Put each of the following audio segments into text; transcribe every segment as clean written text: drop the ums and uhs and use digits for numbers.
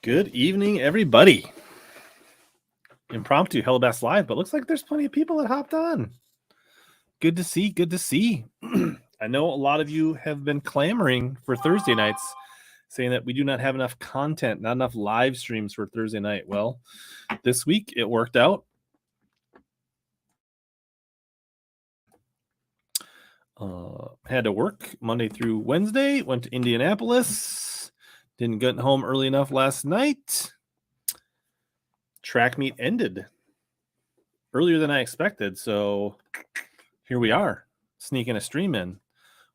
Good evening, everybody. Impromptu HellaBass Live, but looks like there's plenty of people that hopped on. Good to see. Good to see. I know a lot of you have been clamoring for Thursday nights, saying that we do not have enough content, not enough live streams for Thursday night. Well, this week it worked out. Had to work Monday through Wednesday, went to Indianapolis, didn't get home early enough last night. Track meet ended earlier than I expected, so here we are, sneaking a stream in.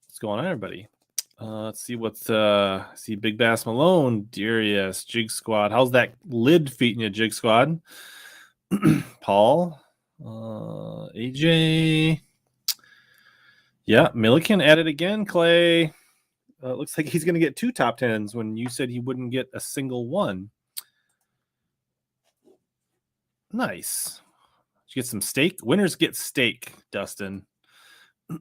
What's going on, everybody? Let's see what's see Big Bass Malone, Darius, Jig Squad. How's that lid feeding you, Jig Squad? Paul, AJ. Yeah, Milliken at it again, Clay. Looks like he's going to get 2 top 10s when you said he wouldn't get a single one. Nice. Did you get some steak? Winners get steak, Dustin. All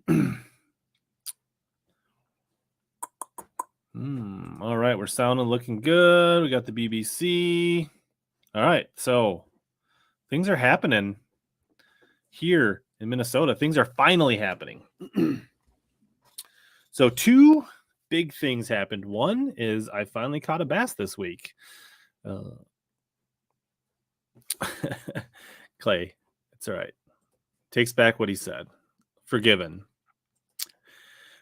right, we're sounding looking good. We got the BBC. All right, so things are happening here in Minnesota. Things are finally happening. So 2 big things happened. One is I finally caught a bass this week. Clay, it's all right. Takes back what he said. Forgiven.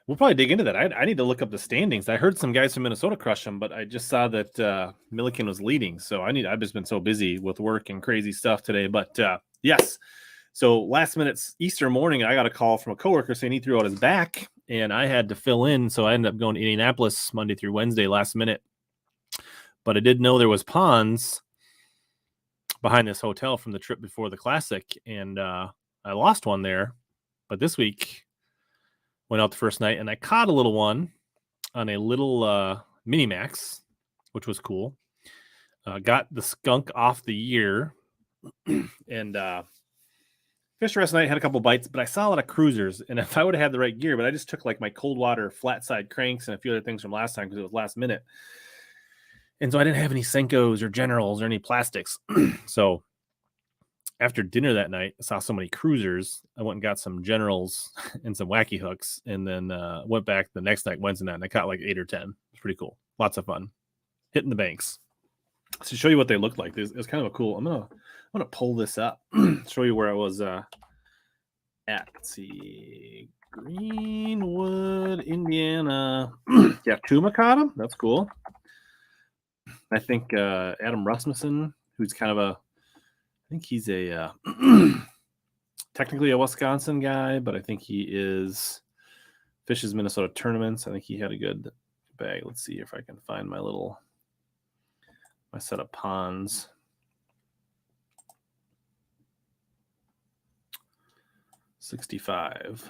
We'll probably dig into that. I need to look up the standings. I heard some guys from Minnesota crush them, but I just saw that Milliken was leading. So I've just been so busy with work and crazy stuff today. But yes. So last minute Easter morning, I got a call from a coworker saying he threw out his back, and I had to fill in. So I ended up going to Indianapolis Monday through Wednesday last minute. But I did know there was ponds behind this hotel from the trip before the Classic, and I lost one there. But this week, went out the first night, and I caught a little one on a little mini max, which was cool. Got the skunk off the year, and fished the rest of the night, had a couple bites, but I saw a lot of cruisers, and if I would have had the right gear, but I just took like my cold water flat side cranks and a few other things from last time because it was last minute. And so I didn't have any Senkos or Generals or any plastics. So after dinner that night, I saw so many cruisers. I went and got some Generals and some wacky hooks, and then went back the next night, Wednesday night, and I caught like 8 or 10. It was pretty cool. Lots of fun. Hitting the banks. To show you what they look like, it's kind of a cool. I'm gonna pull this up, show you where I was at. Let's see, Greenwood, Indiana. Yeah, Tuma caught him. That's cool. I think Adam Rasmussen, who's kind of I think he's a technically a Wisconsin guy, but I think he fishes Minnesota tournaments. I think he had a good bag. Let's see if I can find my set of ponds. $65.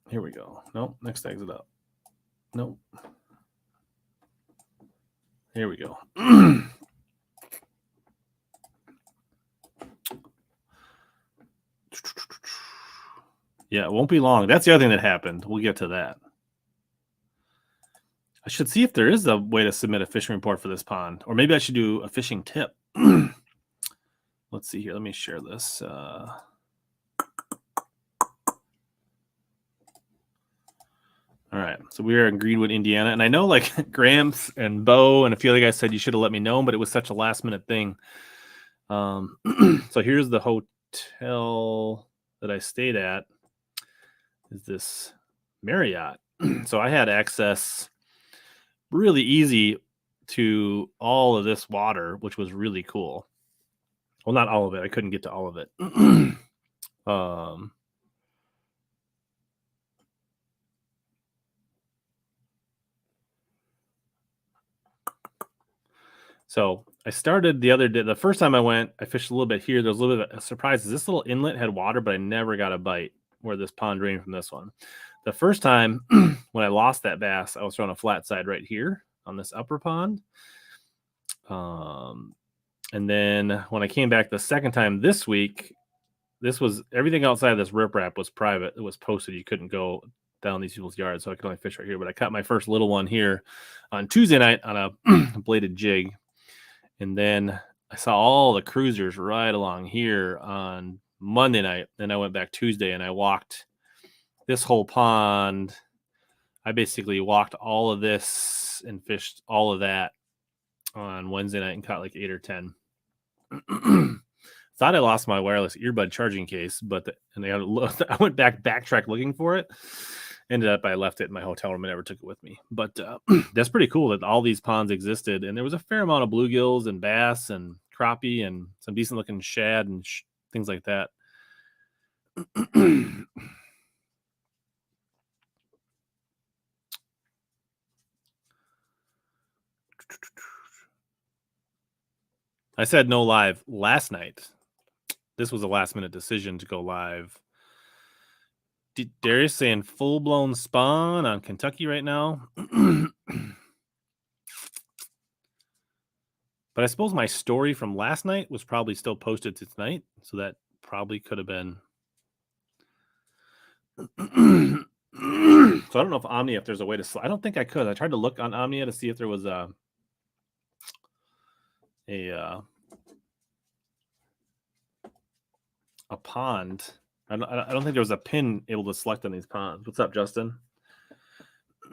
Here we go. Nope, next tags it up. Nope. Here we go. Yeah, it won't be long. That's the other thing that happened. We'll get to that. I should see if there is a way to submit a fishing report for this pond, or maybe I should do a fishing tip. Let's see here. Let me share this. All right, so we are in Greenwood, Indiana, and I know like Gramps and Bo and a few other guys said you should have let me know, but it was such a last minute thing. So here's the hotel that I stayed at. Is this Marriott? So I had access really easy to all of this water, which was really cool. Well, not all of it. I couldn't get to all of it. So I started the other day. The first time I went, I fished a little bit here. There was a little bit of a surprise. This little inlet had water, but I never got a bite where this pond drained from this one. The first time when I lost that bass, I was throwing a flat side right here on this upper pond. And then when I came back the second time this week, this was everything outside of this riprap was private. It was posted. You couldn't go down these people's yards, so I could only fish right here. But I caught my first little one here on Tuesday night on a bladed jig. And then I saw all the cruisers right along here on Monday night. Then I went back Tuesday and I walked this whole pond. I basically walked all of this and fished all of that on Wednesday night and caught like 8 or 10. Thought I lost my wireless earbud charging case, but I went backtrack looking for it. Ended up I left it in my hotel room and never took it with me. But that's pretty cool that all these ponds existed, and there was a fair amount of bluegills and bass and crappie and some decent looking shad and things like that. I said no live last night. This was a last minute decision to go live. Darius saying full blown spawn on Kentucky right now. But I suppose my story from last night was probably still posted to tonight, so that probably could have been. So I don't know if Omnia, if there's a way to. I don't think I could. I tried to look on Omnia to see if there was a pond. I don't think there was a pin able to select on these ponds. What's up, Justin?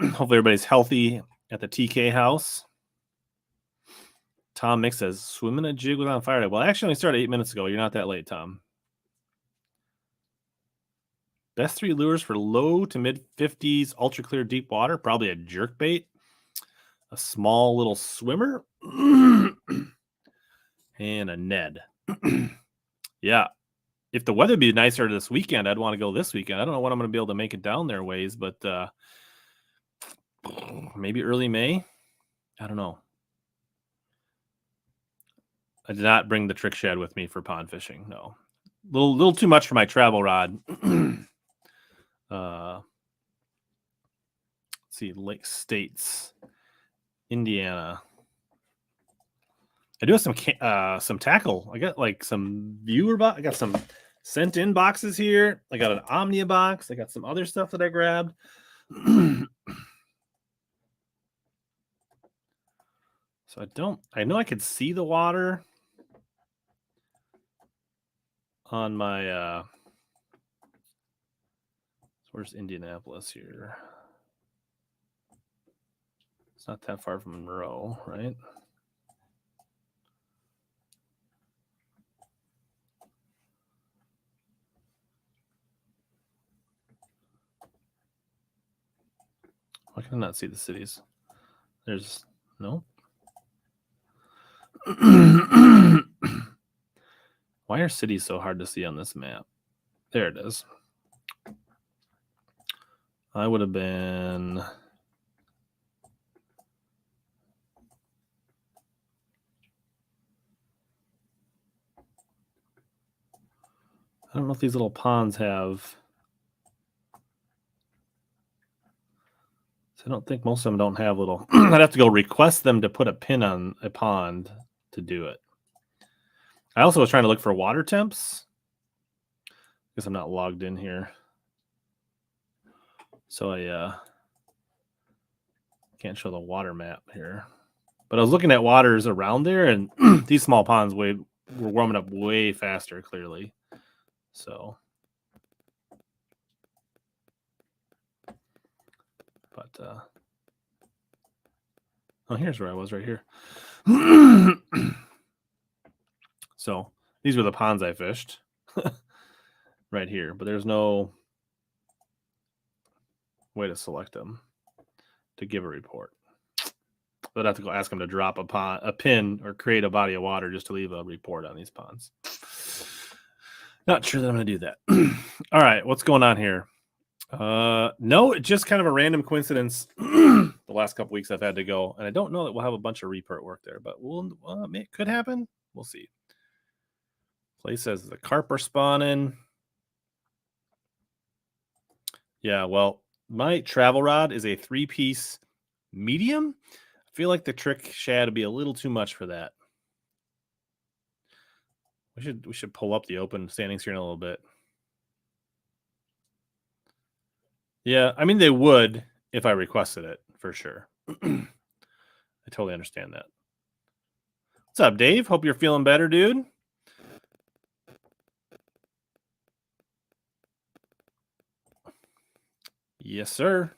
Hopefully everybody's healthy at the TK house. Tom Mix says, swimming a jig without fire day. Well, I actually only started 8 minutes ago. You're not that late, Tom. Best 3 lures for low to mid 50s ultra clear deep water. Probably a jerk bait, a small little swimmer, and a Ned. Yeah. If the weather be nicer this weekend, I'd want to go this weekend. I don't know when I'm going to be able to make it down there ways, but maybe early May. I don't know. I did not bring the trick shad with me for pond fishing. No, little too much for my travel rod. Let's see, Lake States, Indiana. I do have some tackle. I got like some viewer box. I got some sent in boxes here. I got an Omnia box. I got some other stuff that I grabbed. So I know I could see the water on my where's Indianapolis here? It's not that far from Monroe, right? Why can I not see the cities? There's no. Why are cities so hard to see on this map? There it is. I would have been. I don't know if these little ponds have. I don't think most of them don't have little. I'd have to go request them to put a pin on a pond to do it. I also was trying to look for water temps. Guess I'm not logged in here. So I can't show the water map here. But I was looking at waters around there, and these small ponds were warming up way faster, clearly. So, but oh, here's where I was right here. So these were the ponds I fished right here, but there's no way to select them to give a report. But I'd have to go ask them to drop a pin or create a body of water just to leave a report on these ponds. Not sure that I'm going to do that. All right, what's going on here? No, just kind of a random coincidence. The last couple weeks I've had to go, and I don't know that we'll have a bunch of report work there, but it could happen. We'll see. Clay says the carp are spawning. Yeah, well, my travel rod is a 3-piece medium. I feel like the trick shad would be a little too much for that. We should pull up the open standings here in a little bit. Yeah, I mean, they would if I requested it, for sure. I totally understand that. What's up, Dave? Hope you're feeling better, dude. Yes, sir.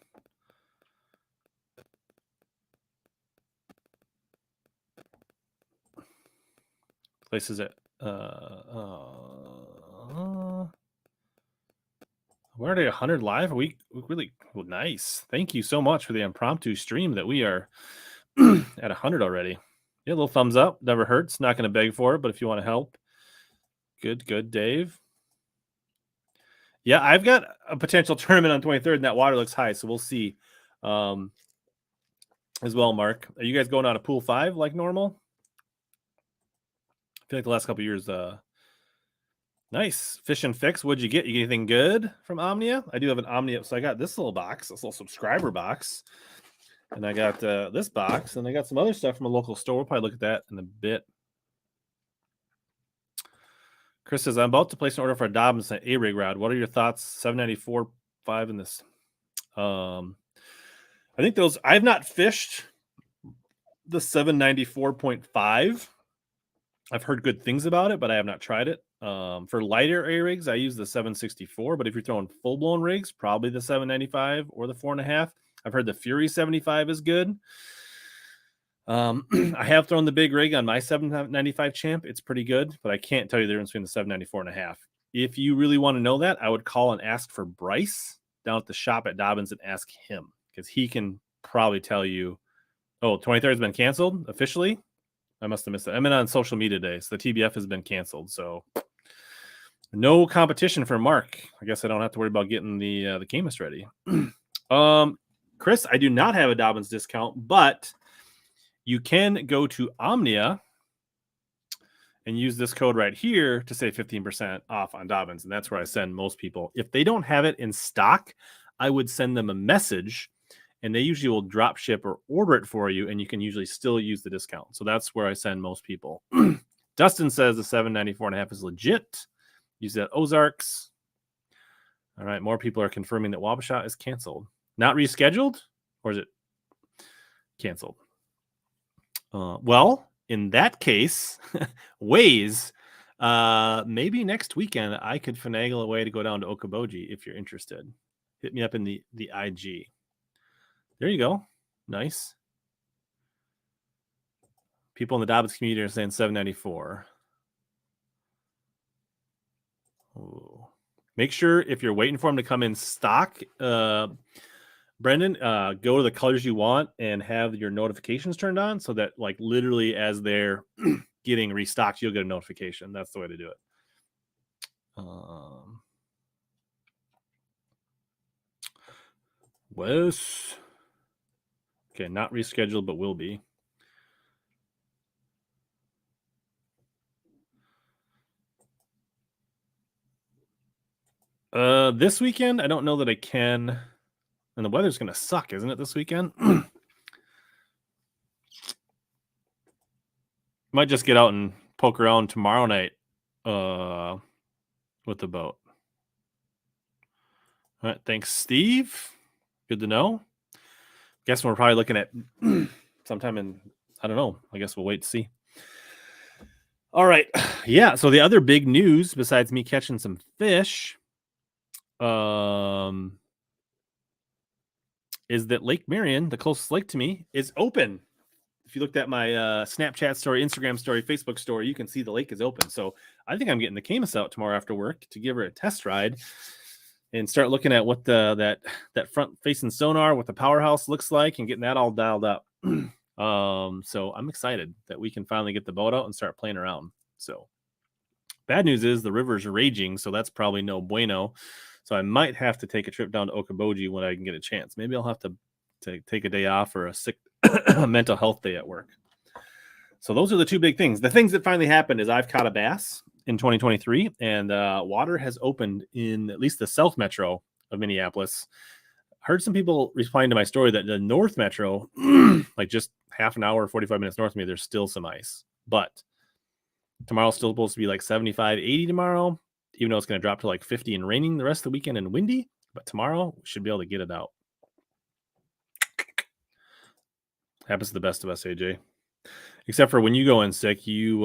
Places it. We're already 100 live. We really nice. Thank you so much for the impromptu stream that we are at 100 already. Yeah, a little thumbs up. Never hurts. Not going to beg for it, but if you want to help, good, Dave. Yeah, I've got a potential tournament on 23rd, and that water looks high, so we'll see. As well, Mark. Are you guys going on a pool 5 like normal? I feel like the last couple years, nice. Fish and Fix. What'd you get? You get anything good from Omnia? I do have an Omnia, so I got this little box, this little subscriber box. And I got this box, and I got some other stuff from a local store. We'll probably look at that in a bit. Chris says, I'm about to place an order for a Dobbins A-Rig rod. What are your thoughts? 794.5 in this. I think those, I've not fished the 794.5. I've heard good things about it, but I have not tried it. For lighter A-rigs, I use the 764, but if you're throwing full-blown rigs, probably the 795 or the 4.5. I've heard the Fury 75 is good. I have thrown the big rig on my 795 champ. It's pretty good, but I can't tell you the difference between the 794.5. If you really want to know that, I would call and ask for Bryce down at the shop at Dobbins and ask him, because he can probably tell you, oh, 23rd has been canceled officially. I must have missed it. I'm in on social media today, so the TBF has been canceled. So no competition for Mark. I guess I don't have to worry about getting the Camus ready. Chris, I do not have a Dobbins discount, but you can go to Omnia and use this code right here to save 15% off on Dobbins. And that's where I send most people. If they don't have it in stock, I would send them a message, and they usually will drop ship or order it for you, and you can usually still use the discount. So that's where I send most people. Dustin says the 794.5 is legit. Use that Ozarks. All right, more people are confirming that Wabasha is canceled. Not rescheduled, or is it canceled? Well, in that case, Waze, maybe next weekend I could finagle a way to go down to Okoboji if you're interested. Hit me up in the IG. There you go. Nice. People in the Dobbins community are saying 794. Ooh. Make sure if you're waiting for them to come in stock, Brendan, go to the colors you want and have your notifications turned on so that, like, literally as they're getting restocked, you'll get a notification. That's the way to do it. Wes. Okay, not rescheduled, but will be. This weekend, I don't know that I can. And the weather's going to suck, isn't it, this weekend? Might just get out and poke around tomorrow night with the boat. All right, thanks, Steve. Good to know. Guess we're probably looking at sometime in, I don't know. I guess we'll wait to see. All right. Yeah, so the other big news, besides me catching some fish, is that Lake Marion, the closest lake to me, is open. If you looked at my Snapchat story, Instagram story, Facebook story, you can see the lake is open. So I think I'm getting the Camus out tomorrow after work to give her a test ride and start looking at what that front facing sonar, what the powerhouse looks like, and getting that all dialed up. So I'm excited that we can finally get the boat out and start playing around. So bad news is the river's raging, so that's probably no bueno. So I might have to take a trip down to Okoboji when I can get a chance. Maybe I'll have to take a day off or a sick mental health day at work. So those are the two big things. The things that finally happened is I've caught a bass in 2023, and water has opened in at least the South Metro of Minneapolis. Heard some people replying to my story that the North Metro, like just half an hour, 45 minutes north of me, there's still some ice. But tomorrow's still supposed to be like 75, 80 tomorrow, even though it's going to drop to like 50 and raining the rest of the weekend and windy. But tomorrow, we should be able to get it out. Happens to the best of us, AJ. Except for when you go in sick, you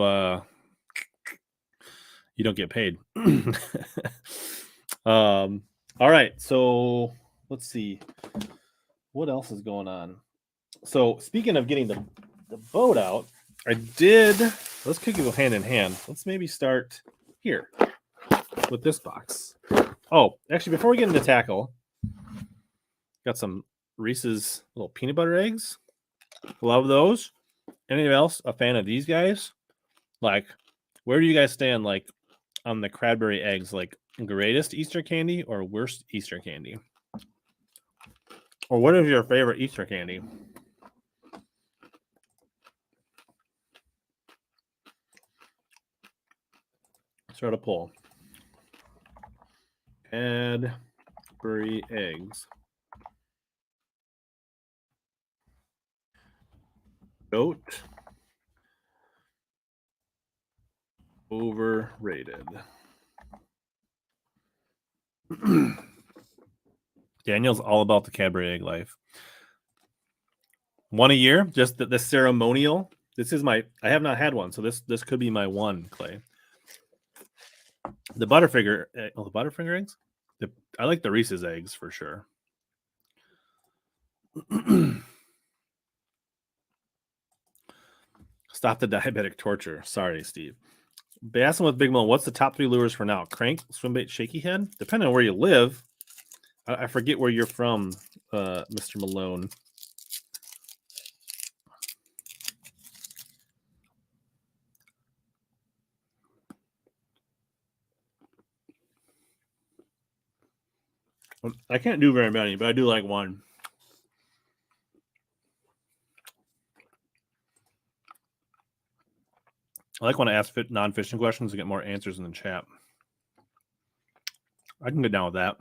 don't get paid. All right, so let's see. What else is going on? So speaking of getting the boat out, let's go hand in hand. Let's maybe start here with this box. Oh, actually, before we get into tackle, got some Reese's little peanut butter eggs. Love those. Anyone else a fan of these guys? Like, where do you guys stand, like, on the Cadbury eggs? Like, greatest Easter candy or worst Easter candy? Or what is your favorite Easter candy? Start a poll. Cadbury eggs. Goat. Overrated. Daniel's all about the Cadbury egg life. One a year, just the ceremonial. This is I have not had one, so this could be my one, Clay. The Butterfinger, the Butterfinger eggs. I like the Reese's eggs for sure. Stop the diabetic torture. Sorry, Steve. Bassin with Big Mo. What's the top 3 lures for now? Crank, swimbait, shaky head. Depending on where you live. I forget where you're from, Mr. Malone. I can't do very many, but I do like one. I like when I ask non-fishing questions to get more answers in the chat. I can get down with that.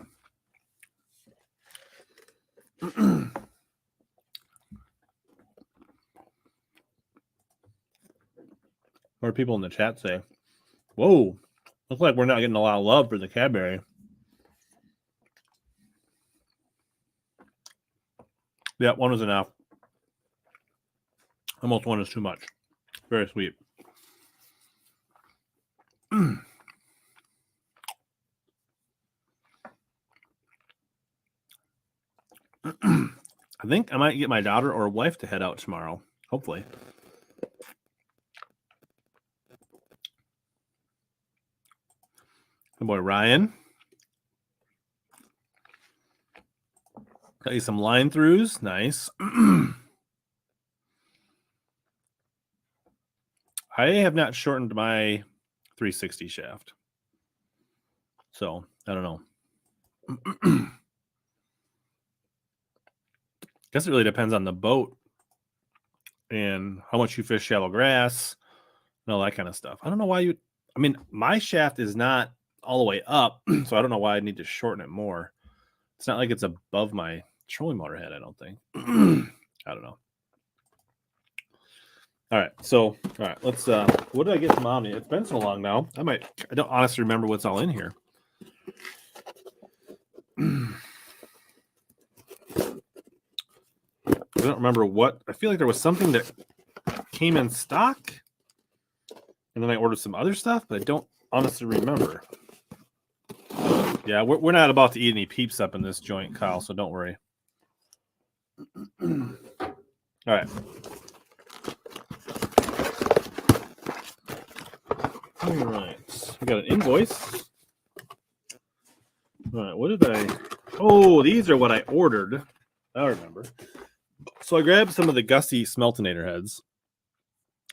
What do people in the chat say? Whoa, looks like we're not getting a lot of love for the Cadbury. Yeah, one was enough. Almost one is too much. Very sweet. I think I might get my daughter or wife to head out tomorrow. Hopefully. Good boy, Ryan. Got you some line throughs. Nice. I have not shortened my 360 shaft. So, I don't know. Guess it really depends on the boat and how much you fish shallow grass and all that kind of stuff. I don't know why my shaft is not all the way up, so I don't know why I need to shorten it more. It's not like it's above my trolling motor head, I don't think. I don't know. All right, let's what did I get from Omni? It's been so long now. I don't honestly remember what's all in here. I don't remember what. I feel like there was something that came in stock, and then I ordered some other stuff, but I don't honestly remember. Yeah, we're not about to eat any peeps up in this joint, Kyle, so don't worry. All right. All right. We got an invoice. All right. What did I... Oh, these are what I ordered. I remember. So I grabbed some of the Gussie Smeltinator heads.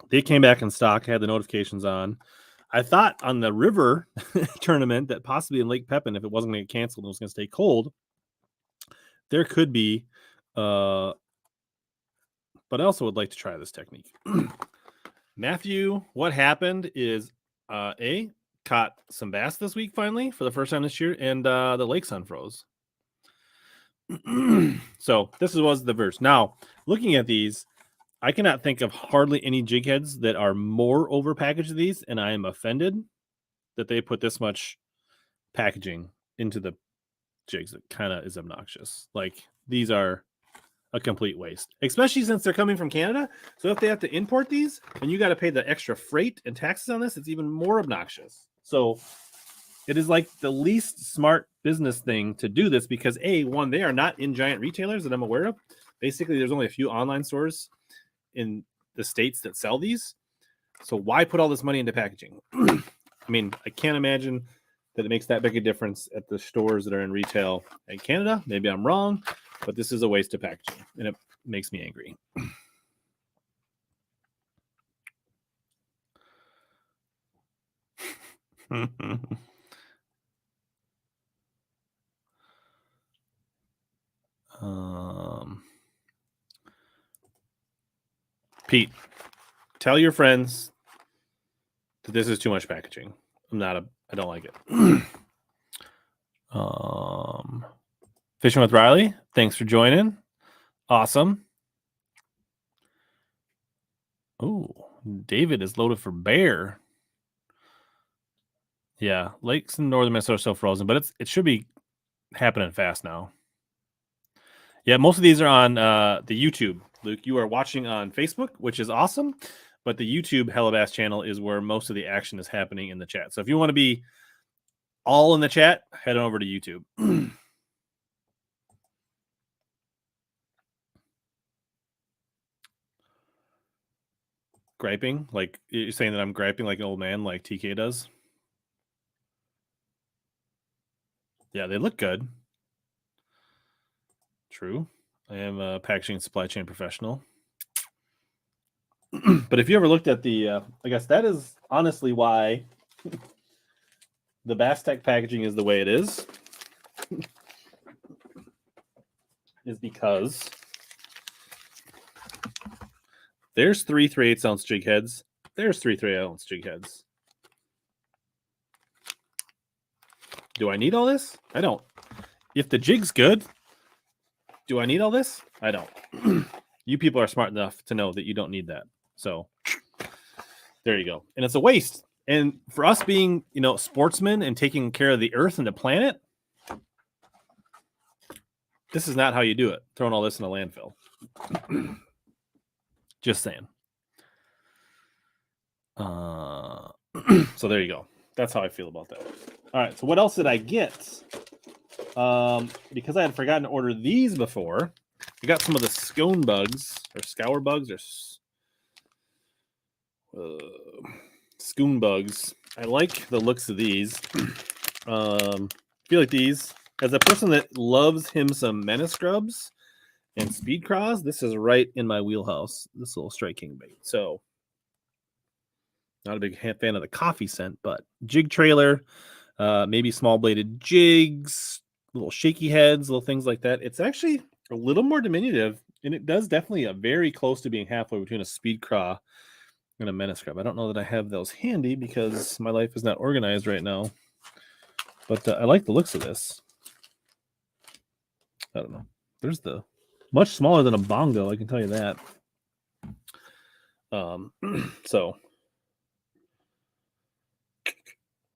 They came back in stock. I had the notifications on. I thought on the river tournament that possibly in Lake Pepin, if it wasn't going to get canceled and it was going to stay cold, there could be... but I also would like to try this technique. Matthew, what happened is caught some bass this week finally for the first time this year, and the lake's unfroze. So this was the verse. Now, looking at these, I cannot think of hardly any jig heads that are more over packaged than these, and I am offended that they put this much packaging into the jigs that kind of is obnoxious. Like these are a complete waste, especially since they're coming from Canada. So if they have to import these and you got to pay the extra freight and taxes on this, it's even more obnoxious. So it is like the least smart business thing to do this because one, they are not in giant retailers that I'm aware of. Basically, there's only a few online stores in the States that sell these. So why put all this money into packaging? I mean, I can't imagine that it makes that big a difference at the stores that are in retail in Canada. Maybe I'm wrong, but this is a waste of packaging, and it makes me angry. Pete, tell your friends that this is too much packaging. I don't like it. Fishing with Riley, thanks for joining. Awesome. Oh, David is loaded for bear. Yeah, lakes in northern Minnesota are still frozen, but it should be happening fast now. Yeah, most of these are on the YouTube. Luke, you are watching on Facebook, which is awesome, but the YouTube HellaBass channel is where most of the action is happening in the chat. So if you want to be all in the chat, head on over to YouTube. Griping? Like you're saying that I'm griping like an old man like TK does? Yeah, they look good. True. I am a packaging and supply chain professional. But if you ever looked at the, I guess that is honestly why the Bass Tech packaging is the way it is because there's 3 3/8 ounce jig heads. There's 3 3/8 ounce jig heads. Do I need all this? I don't. If the jig's good, do I need all this? I don't. You people are smart enough to know that you don't need that. So there you go. And it's a waste. And for us being, sportsmen and taking care of the earth and the planet, this is not how you do it. Throwing all this in a landfill. Just saying. So there you go. That's how I feel about that. All right. So what else did I get? Because I had forgotten to order these before, I got some of the scone bugs or scour bugs or scoon bugs. I like the looks of these. Feel like these, as a person that loves him some menace scrubs and speed craws, this is right in my wheelhouse. This little Strike King bait. So, not a big fan of the coffee scent, but jig trailer, maybe small bladed jigs, little shaky heads, little things like that. It's actually a little more diminutive, and it does definitely a very close to being halfway between a speed craw and a menace scrub. I don't know that I have those handy because my life is not organized right now, but I like the looks of this. I don't know. There's the much smaller than a bongo, I can tell you that. So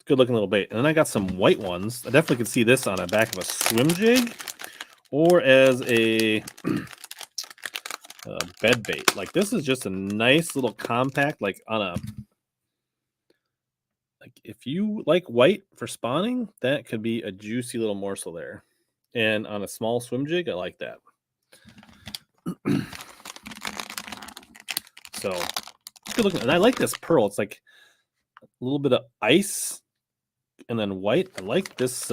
good looking little bait. And then I got some white ones. I definitely could see this on the back of a swim jig or as a bed bait. Like this is just a nice little compact, like if you like white for spawning, that could be a juicy little morsel there. And on a small swim jig, I like that. So it's good looking. And I like this pearl. It's like a little bit of ice and then white. I like this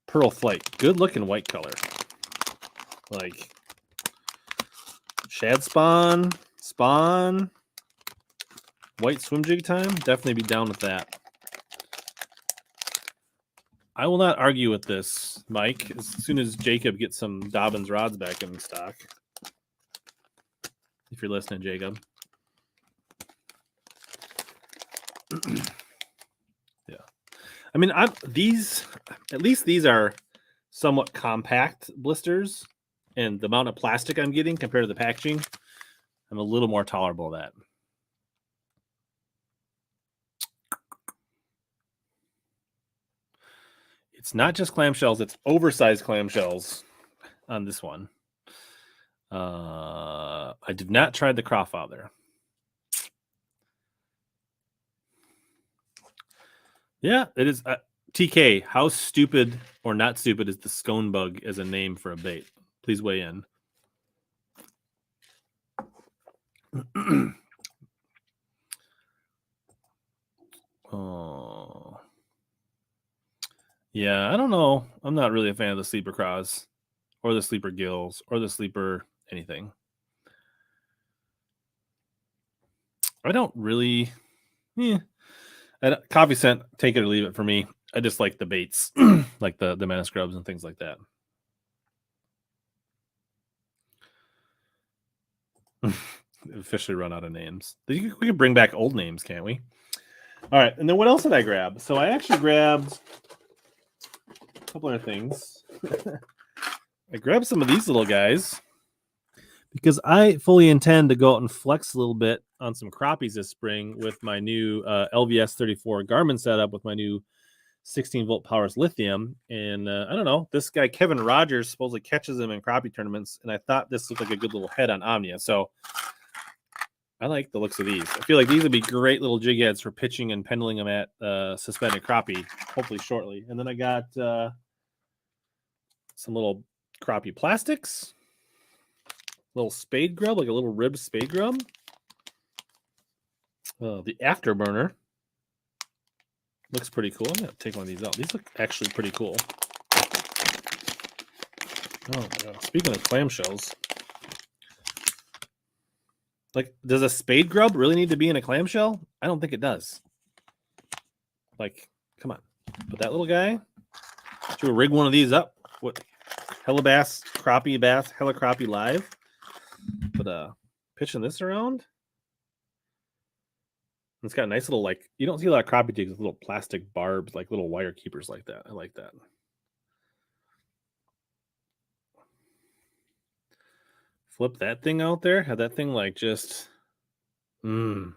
pearl flight. Good looking white color. Like shad spawn, white swim jig time. Definitely be down with that. I will not argue with this, Mike, as soon as Jacob gets some Dobbins rods back in stock. If you're listening, Jacob. Yeah. I mean, at least these are somewhat compact blisters, and the amount of plastic I'm getting compared to the packaging, I'm a little more tolerable of that. It's not just clamshells, it's oversized clamshells on this one. I did not try the Crawfather. Yeah, it is. TK, how stupid or not stupid is the scone bug as a name for a bait? Please weigh in. Oh. Yeah, I don't know. I'm not really a fan of the sleeper craws or the sleeper gills or the sleeper anything. I don't really. Coffee scent, take it or leave it for me. I just like the baits, like the mana scrubs and things like that. Officially run out of names. We can bring back old names, can't we? All right, and then what else did I grab? So I actually grabbed a couple other things. I grabbed some of these little guys because I fully intend to go out and flex a little bit on some crappies this spring with my new LVS 34 Garmin setup with my new 16-volt Powers lithium. And I don't know, this guy Kevin Rogers supposedly catches them in crappie tournaments, and I thought this looked like a good little head on Omnia. So I like the looks of these. I feel like these would be great little jig heads for pitching and pendling them at suspended crappie, hopefully shortly. And then I got some little crappie plastics, little spade grub, like a little ribbed spade grub. The afterburner looks pretty cool. I'm going to take one of these out. These look actually pretty cool. Oh my God. Speaking of clamshells, like, does a spade grub really need to be in a clamshell? I don't think it does. Like, come on. But that little guy, should we rig one of these up? What? HellaBass, Crappie Bass, Hella Crappie Live. But pitching this around. It's got a nice little, like, you don't see a lot of crappie jigs with little plastic barbs, like little wire keepers like that. I like that. Flip that thing out there. Have that thing like just. This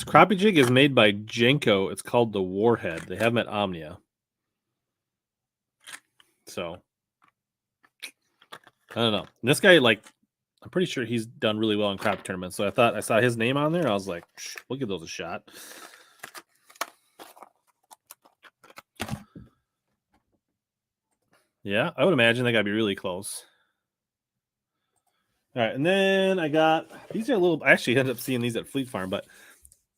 crappie jig is made by Jenko. It's called the Warhead. They have them at Omnia. So I don't know. And this guy, like, I'm pretty sure he's done really well in crappie tournaments. So I thought I saw his name on there. I was like, we'll give those a shot. Yeah, I would imagine they got to be really close. All right, and then I got these are a little. I actually ended up seeing these at Fleet Farm, but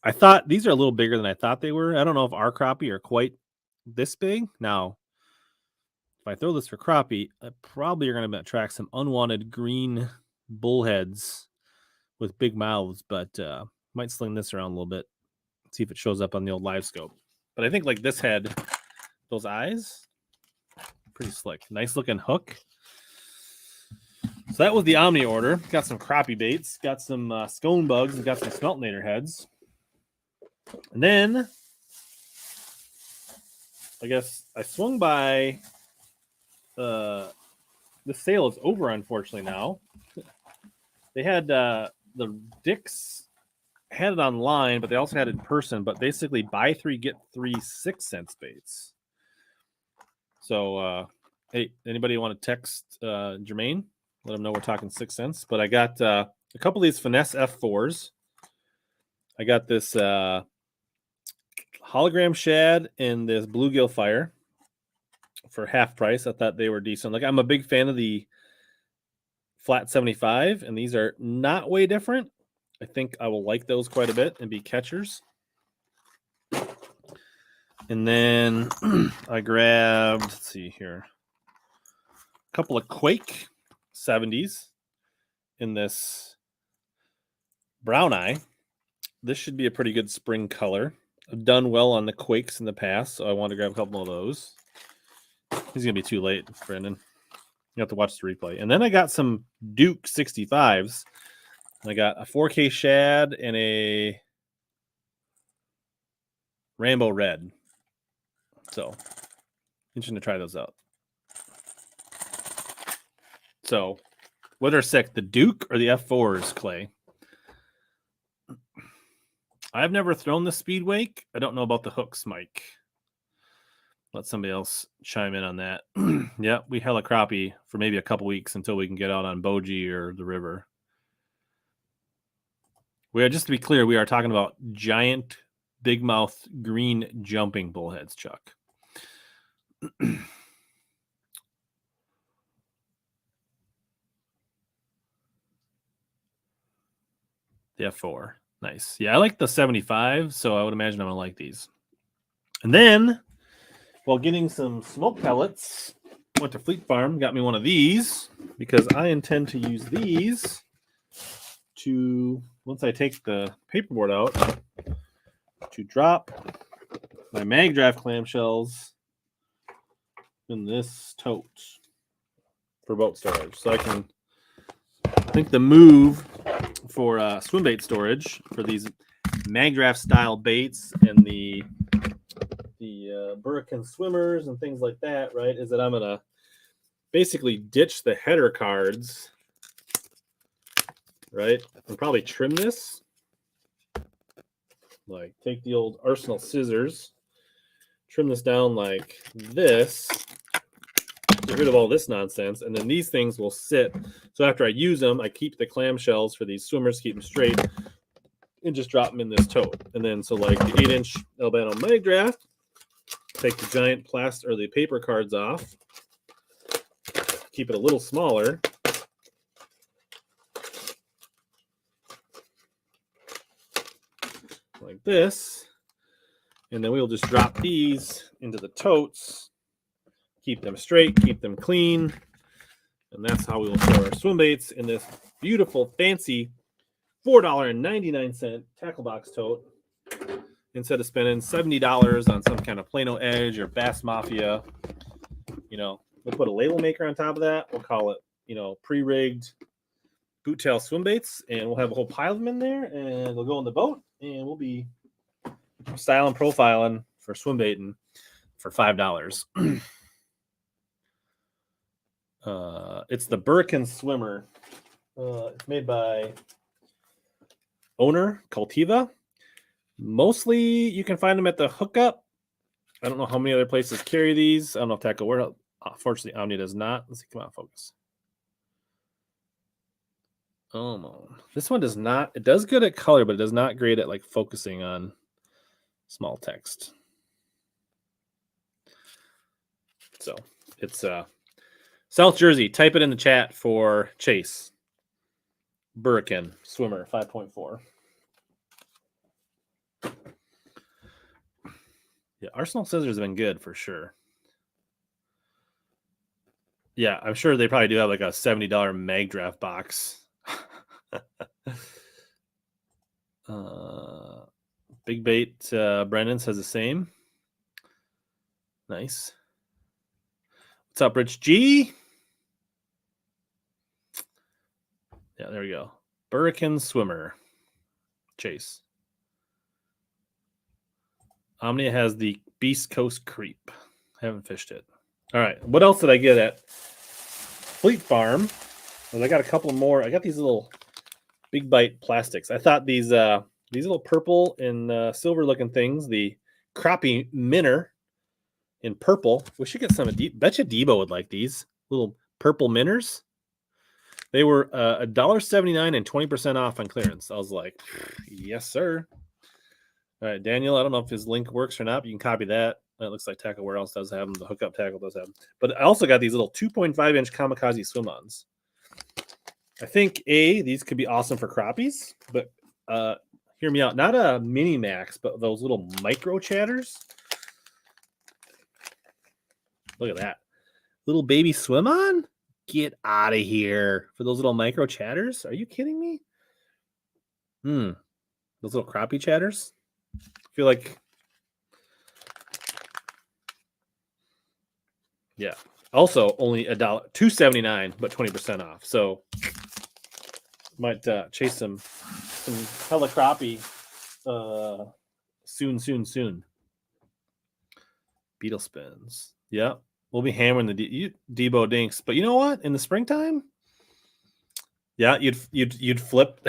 I thought these are a little bigger than I thought they were. I don't know if our crappie are quite this big. Now, if I throw this for crappie, I probably are going to attract some unwanted green bullheads with big mouths, but might sling this around a little bit, see if it shows up on the old live scope. But I think like this head, those eyes, pretty slick. Nice looking hook. So that was the Omni order. Got some crappie baits, got some scone bugs, and got some smeltinator heads. And then I guess I swung by. The sale is over, unfortunately, now. They had the Dick's had it online, but they also had it in person. But basically, buy 3, get 3 6-cent baits. So, hey, anybody want to text Jermaine? Let him know we're talking 6 cents. But I got a couple of these Finesse F4s. I got this hologram shad and this bluegill fire for half price. I thought they were decent. Like, I'm a big fan of the flat 75, and these are not way different. I think I will like those quite a bit and be catchers. And then I grabbed, let's see here, a couple of Quake 70s in this brown eye. This should be a pretty good spring color. I've done well on the Quakes in the past, so I want to grab a couple of those. He's going to be too late, Brandon. You have to watch the replay. And then I got some Duke 65s. I got a 4K shad and a Rainbow Red. So, interesting to try those out. So, what are sick, the Duke or the F4s, Clay? I've never thrown the Speed Wake. I don't know about the hooks, Mike. let somebody else chime in on that. Yeah, we hella crappie for maybe a couple weeks until we can get out on Bogie or the river. We are, just to be clear, we are talking about giant, big mouth, green jumping bullheads, Chuck. The F4. Nice. Yeah, I like the 75, so I would imagine I'm going to like these. And then, while getting some smoke pellets, went to Fleet Farm, got me one of these, because I intend to use these to, once I take the paperboard out, to drop my mag draft clamshells in this tote for boat storage. So I think the move for swim bait storage for these mag draft style baits and the Burrican swimmers and things like that, right, is that I'm going to basically ditch the header cards, right, and probably trim this. Like, take the old Arsenal scissors, trim this down like this, get rid of all this nonsense, and then these things will sit. So after I use them, I keep the clamshells for these swimmers, keep them straight, and just drop them in this tote. And then, so like the 8-inch Albano mag draft, take the giant plastic or the paper cards off, keep it a little smaller. Like this. And then we'll just drop these into the totes, keep them straight, keep them clean. And that's how we will store our swim baits in this beautiful, fancy $4.99 tackle box tote, instead of spending $70 on some kind of Plano Edge or Bass Mafia. You know, we'll put a label maker on top of that. We'll call it, you know, pre-rigged boot tail swim baits, and we'll have a whole pile of them in there, and they'll go in the boat, and we'll be styling, profiling for swim baiting for $5. It's the Burrican Swimmer. It's made by owner Cultiva. Mostly you can find them at the hookup. I don't know how many other places carry these. I don't know if Tackle Warehouse. Unfortunately, Omni does not. Let's see. Come on, focus. Oh no, this one does not. It does good at color, but it does not great at like focusing on small text. So it's South Jersey. Type it in the chat for Chase. Burrican Swimmer 5.4. Yeah, Arsenal scissors have been good for sure. Yeah, I'm sure they probably do have like a $70 mag draft box. Big Bait Brendan says the same. Nice. What's up, Rich G? Yeah, there we go. Burrican Swimmer. Chase. Omnia has the Beast Coast Creep. Haven't fished it. All right. What else did I get at Fleet Farm? Well, I got a couple more. I got these little Big Bite plastics. I thought these little purple and silver looking things, the crappie minnow in purple. We should get some of betcha Debo would like these little purple minnows. They were $1.79 and 20% off on clearance. I was like, yes, sir. All right, Daniel, I don't know if his link works or not, but you can copy that. It looks like Tackle Warehouse does have them. The hookup tackle does have them. But I also got these little 2.5-inch kamikaze swim-ons. I think, these could be awesome for crappies, but hear me out. Not a mini max, but those little micro chatters. Look at that. Little baby swim on? Get out of here. For those little micro chatters? Are you kidding me? Those little crappie chatters? I feel like, yeah. Also, only $2.79, but 20% off. So might chase some hella crappie soon. Beetle spins. Yeah, we'll be hammering the Debo dinks. But you know what? In the springtime, yeah, you'd flip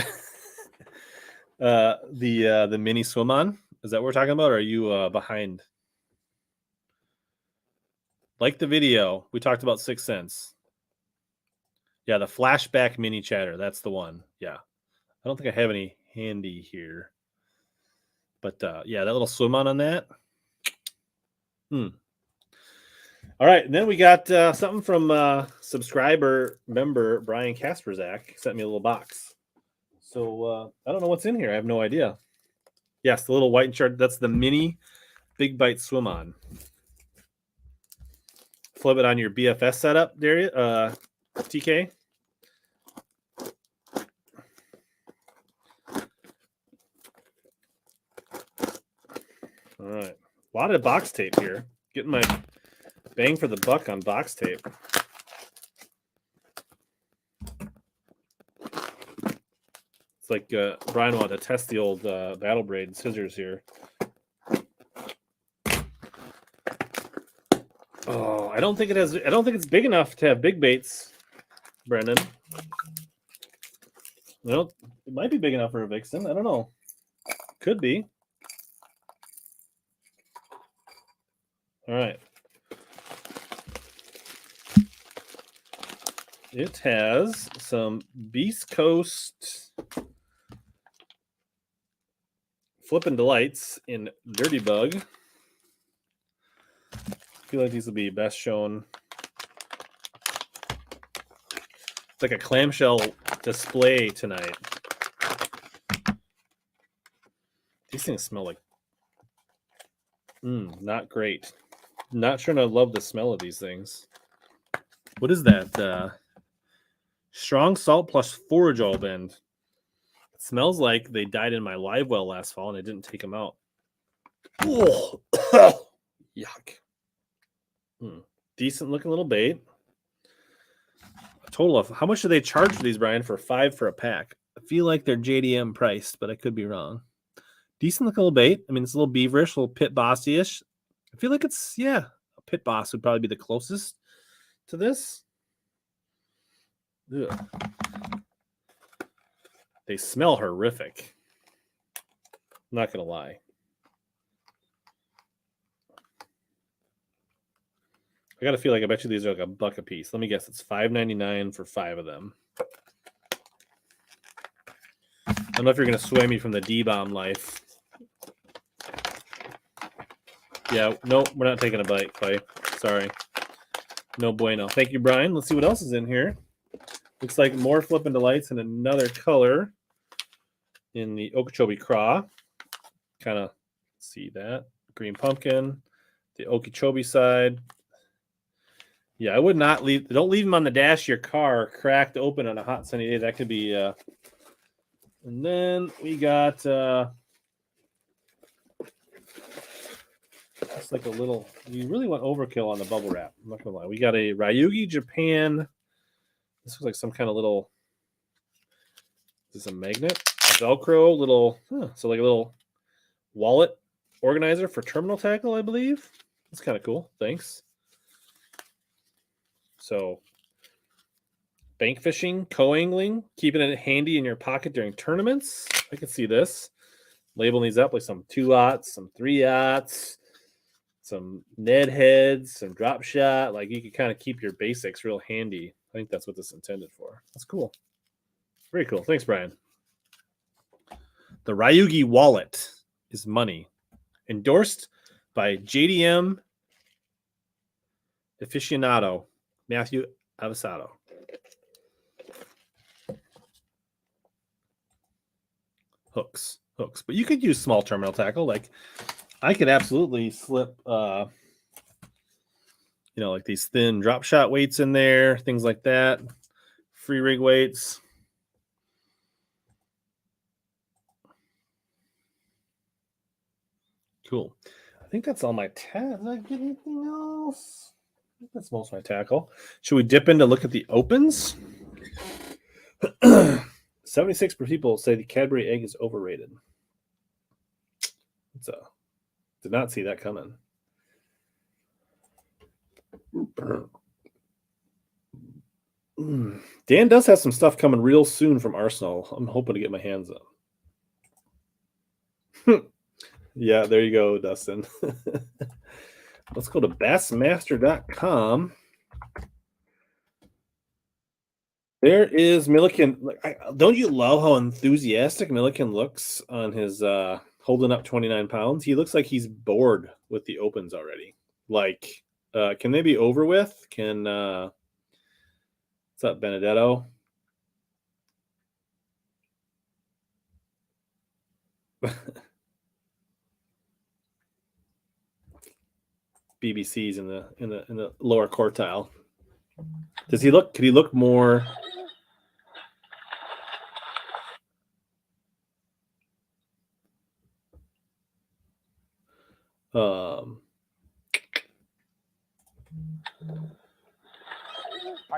the mini swim on. Is that what we're talking about? Or are you behind? Like the video. We talked about 6 cents. Yeah, the flashback mini chatter. That's the one. Yeah. I don't think I have any handy here. But yeah, that little swim on that. All right, and then we got something from subscriber member Brian Kasperzak. Sent me a little box. So I don't know what's in here. I have no idea. Yes, the little white and chart. That's the mini Big Bite Swim On. Flip it on your BFS setup, Darius, TK. All right, a lot of box tape here. Getting my bang for the buck on box tape. It's like Brian wanted to test the old Battle Braid scissors here. Oh, I don't think it has. I don't think it's big enough to have big baits, Brendan. Well, it might be big enough for a Vixen. I don't know. Could be. All right. It has some Beast Coast Flippin' Delights in Dirty Bug. I feel like these will be best shown. It's like a clamshell display tonight. These things smell like not great. Not sure I love the smell of these things. What is that? Strong salt plus forage all bend. It smells like they died in my live well last fall and I didn't take them out. Oh, yuck. Decent looking little bait. A total of how much do they charge for these, Brian? For 5 for a pack. I feel like they're JDM priced, but I could be wrong. Decent looking little bait. I mean, it's a little beaverish, a little pit bossy-ish. I feel like it's, yeah, a pit boss would probably be the closest to this. Ugh. They smell horrific. I'm not going to lie. I got to feel like I bet you these are like $1 a piece. Let me guess. It's $5.99 for 5 of them. I don't know if you're going to sway me from the D-bomb life. Yeah, no, we're not taking a bite, Clay. Sorry. No bueno. Thank you, Brian. Let's see what else is in here. Looks like more Flippin' Delights in another color in the Okeechobee Craw. Kind of see that. Green pumpkin. The Okeechobee side. Yeah, I would not leave. Don't leave them on the dash of your car cracked open on a hot sunny day. That could be. And then we got. It's like a little. You really want overkill on the bubble wrap. I'm not gonna lie. We got a Ryugi Japan. This looks like some kind of little. Is this a magnet? A Velcro little. So like a little wallet organizer for terminal tackle, I believe. That's kind of cool. Thanks. So, bank fishing, co-angling, keeping it handy in your pocket during tournaments. I can see this. Labeling these up like some 2-aughts, some 3-aughts, some Ned heads, some drop shot. Like you can kind of keep your basics real handy. I think that's what this is intended for. That's cool. Very cool. Thanks, Brian. The Ryugi wallet is money. Endorsed by JDM aficionado Matthew Avasado. Hooks. But you could use small terminal tackle. Like I could absolutely slip, like these thin drop shot weights in there, things like that. Free rig weights. Cool. I think that's all my tackle. Did I get anything else? I think that's most of my tackle. Should we dip in to look at the opens? 76 people say the Cadbury egg is overrated. Did not see that coming. Dan does have some stuff coming real soon from Arsenal. I'm hoping to get my hands on. Yeah, there you go, Dustin. Let's go to bassmaster.com. There is Milliken. Don't you love how enthusiastic Milliken looks on his holding up 29 pounds? He looks like he's bored with the opens already. Like, can they be over with? Can what's up, Benedetto? BBC's in the lower quartile. Could he look more All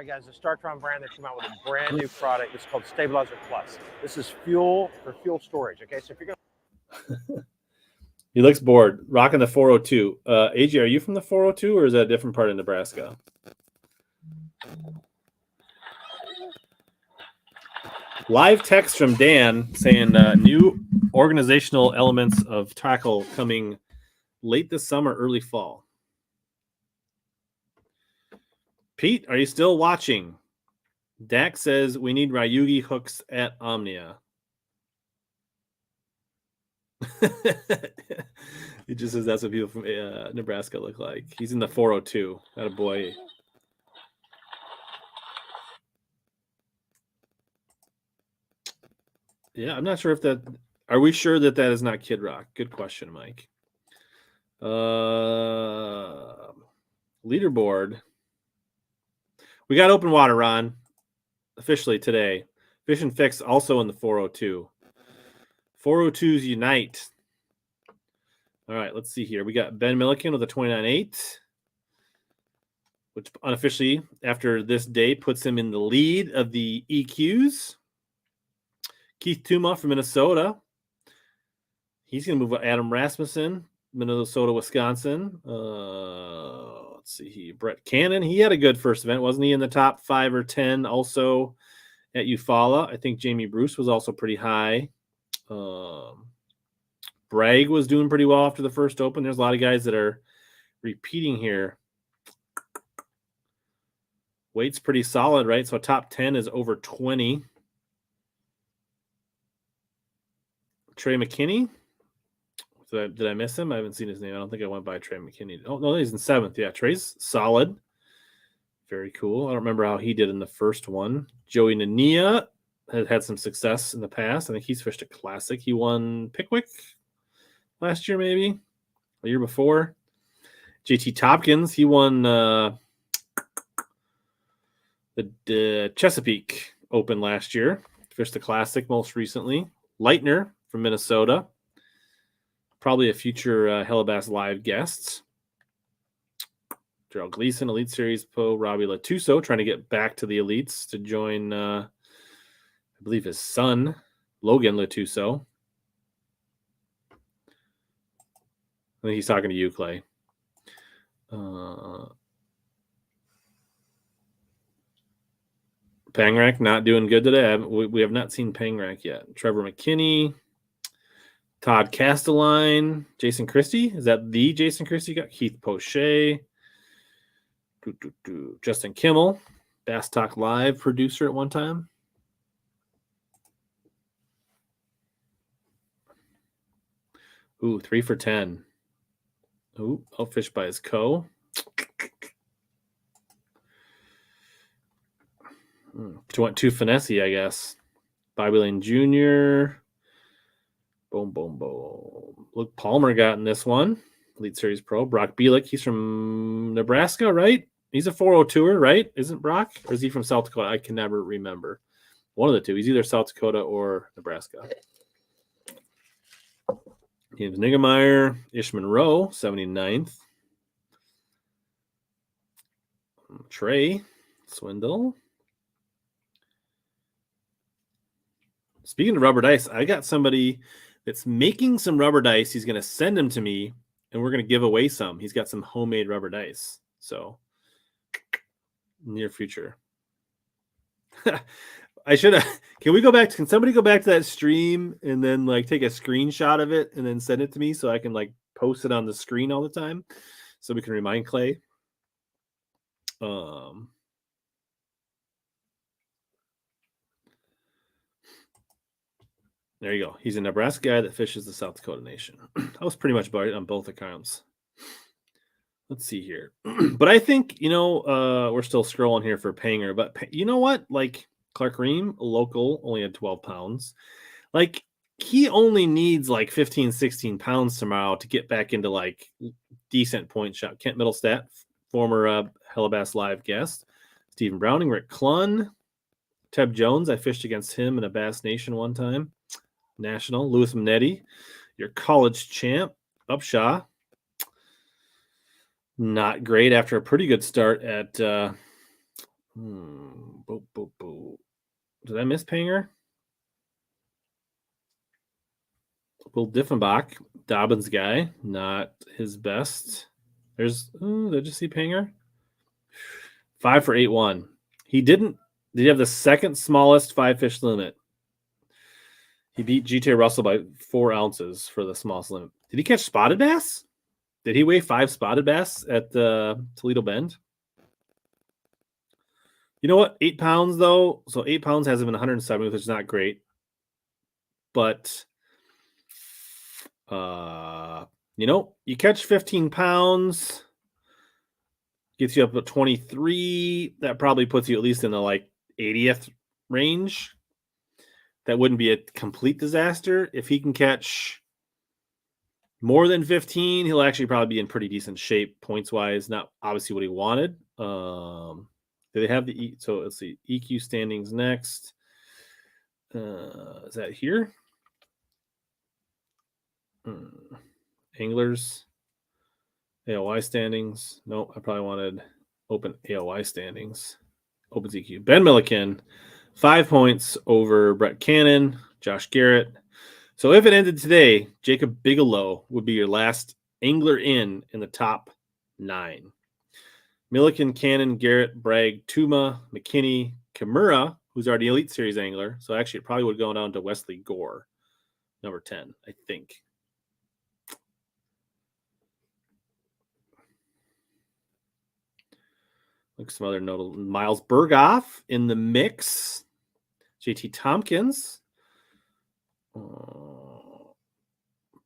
right, guys, the Startron brand, they came out with a brand new product. It's called Stabilizer Plus. This is fuel for fuel storage. Okay, so if you're going He looks bored. Rocking the 402. AJ, are you from the 402 or is that a different part of Nebraska? Live text from Dan saying new organizational elements of tackle coming late this summer, early fall. Pete, are you still watching? Dak says we need Ryugi hooks at Omnia. He just says that's what people from Nebraska look like. He's in the 402. That a boy. Yeah, I'm not sure if that. Are we sure that is not Kid Rock? Good question, Mike. Leaderboard. We got open water, Ron. Officially today. Fish and Fix also in the 402. 402s unite. All right, let's see here. We got Ben Milliken with a 29.8, which unofficially, after this day, puts him in the lead of the EQs. Keith Tuma from Minnesota. He's going to move with Adam Rasmussen, Minnesota, Wisconsin. Let's see here. Brett Cannon. He had a good first event. Wasn't he in the top 5 or 10 also at Eufaula? I think Jamie Bruce was also pretty high. Bragg was doing pretty well after the first open. There's a lot of guys that are repeating here. Weight's pretty solid, right? So top 10 is over 20. Trey McKinney. Did I miss him? I haven't seen his name. I don't think I went by Trey McKinney. Oh, no, he's in 7th. Yeah, Trey's solid. Very cool. I don't remember how he did in the first one. Joey Nania has had some success in the past. I think he's fished a classic. He won Pickwick last year, maybe a year before. JT Tompkins, he won the Chesapeake Open last year. Fished the classic most recently. Leitner from Minnesota. Probably a future HellaBass Live guest. Gerald Gleason, Elite Series Pro. Robbie Latuso trying to get back to the elites to join, I believe, his son, Logan Latuso. I think he's talking to you, Clay. Pangrank not doing good today. We have not seen Pangrank yet. Trevor McKinney. Todd Castelline, Jason Christie. Is that the Jason Christie? Got Keith Poche, Justin Kimmel, Bass Talk Live producer at one time. Ooh, 3 for 10. Ooh, outfished by his co. Went too finessey, I guess. Bobby Lane Jr. Boom, boom, boom. Luke Palmer got in this one. Elite Series Pro. Brock Bielik. He's from Nebraska, right? He's a 402er, right? Isn't Brock? Or is he from South Dakota? I can never remember. One of the two. He's either South Dakota or Nebraska. James Niggemeyer. Ish Monroe, 79th. Trey Swindle. Speaking of rubber dice, I got somebody that's making some rubber dice. He's going to send them to me, and we're going to give away some. He's got some homemade rubber dice. So, near future. I should have. Can we go back? Can somebody go back to that stream and then like take a screenshot of it and then send it to me so I can like post it on the screen all the time? so we can remind Clay. There you go. He's a Nebraska guy that fishes the South Dakota Nation. I was pretty much about it on both accounts. Let's see here. But I think, we're still scrolling here for Panger. But you know what? Like Clark Ream, local, only had 12 pounds. Like he only needs like 15, 16 pounds tomorrow to get back into like decent point shot. Kent Middlestat, former HellaBass Live guest. Stephen Browning, Rick Clunn, Teb Jones. I fished against him in a Bass Nation one time. National. Louis Minetti, your college champ. Upshaw. Not great after a pretty good start at Did I miss Panger? Will Diffenbach, Dobbins guy, not his best. Did I just see Panger? 5 for 8-1. Did he have the second smallest 5-fish limit? He beat GT Russell by 4 ounces for the smallest limit. Did he catch spotted bass? Did he weigh 5 spotted bass at the Toledo Bend? You know what? 8 pounds, though. So 8 pounds has him in 170, which is not great. But, you catch 15 pounds, gets you up to 23. That probably puts you at least in the, 80th range. That wouldn't be a complete disaster. If he can catch more than 15, he'll actually probably be in pretty decent shape points-wise. Not obviously what he wanted. Do they have so let's see. EQ standings next. Is that here? Anglers. AOY standings. No, I probably wanted open AOY standings. Open EQ. Ben Milliken, 5 points over Brett Cannon, Josh Garrett. So if it ended today, Jacob Bigelow would be your last angler in the top 9. Milliken, Cannon, Garrett, Bragg, Tuma, McKinney, Kimura, who's already Elite Series angler. So actually it probably would go down to Wesley Gore, number 10, I think. Look, some other notable. Miles Berghoff in the mix. JT Tompkins.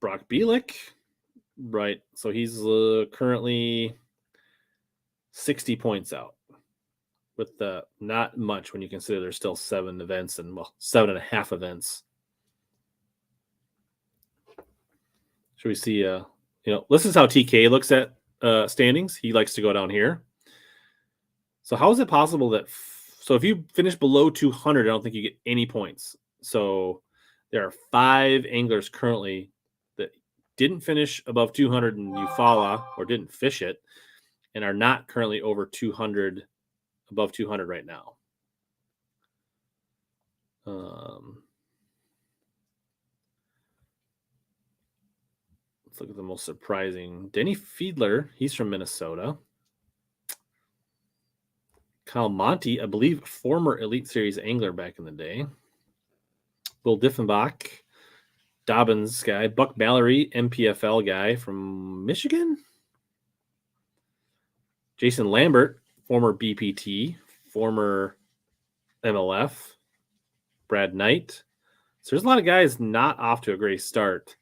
Brock Bielik. Right. So he's currently 60 points out. With not much when you consider there's still 7 events and 7.5 events. Should we see? This is how TK looks at standings. He likes to go down here. So how is it possible that? So if you finish below 200, I don't think you get any points. So there are 5 anglers currently that didn't finish above 200 in Eufaula or didn't fish it, and are not currently over 200, above 200 right now. Let's look at the most surprising. Denny Fiedler, he's from Minnesota. Kyle Monty, I believe, former Elite Series angler back in the day. Will Diffenbach, Dobbins guy. Buck Mallory, MPFL guy from Michigan. Jason Lambert, former BPT, former MLF. Brad Knight. So there's a lot of guys not off to a great start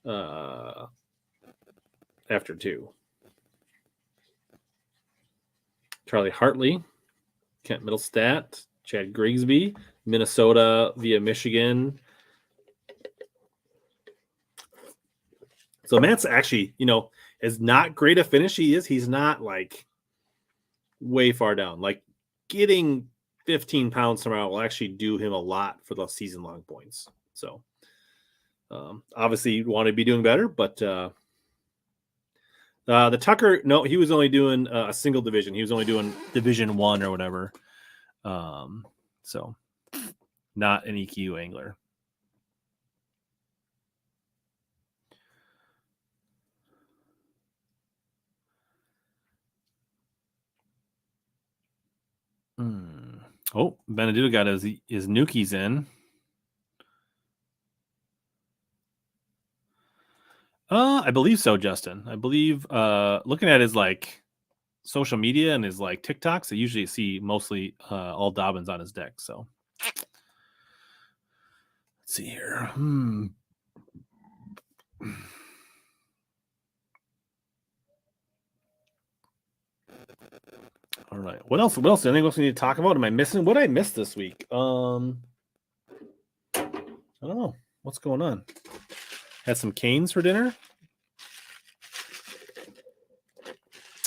after 2. Charlie Hartley, Kent Middlestat, Chad Grigsby, Minnesota via Michigan. So Matt's actually, as not great a finish he is, he's not way far down. Getting 15 pounds tomorrow will actually do him a lot for the season-long points. So obviously you want to be doing better, but the Tucker, no, he was only doing a single division. He was only doing Division 1 or whatever. So not an EQ angler. Oh, Benedetto got his Nukies in. I believe so, Justin. I believe looking at his like social media and his like TikToks, I usually see mostly all Dobbins on his deck. So let's see here. All right. What else? Anything else we need to talk about? Am I missing? What did I miss this week? I don't know. What's going on? Had some canes for dinner.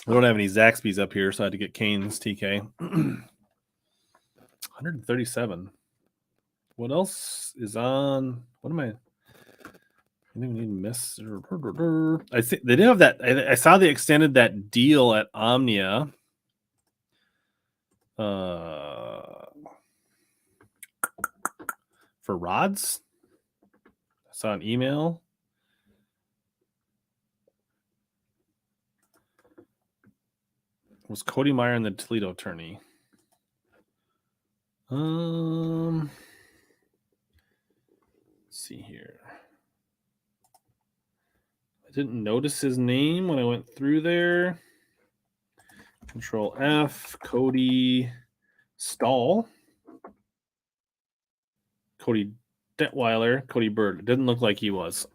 I don't have any Zaxby's up here, so I had to get canes, TK. 137. What else is on? What am I? I think we need to miss. I think they did have that. I saw they extended that deal at Omnia. For rods. I saw an email. It was Cody Meyer and the Toledo attorney. Let's see here. I didn't notice his name when I went through there. Control F, Cody Stahl, Cody Detweiler, Cody Bird. It didn't look like he was.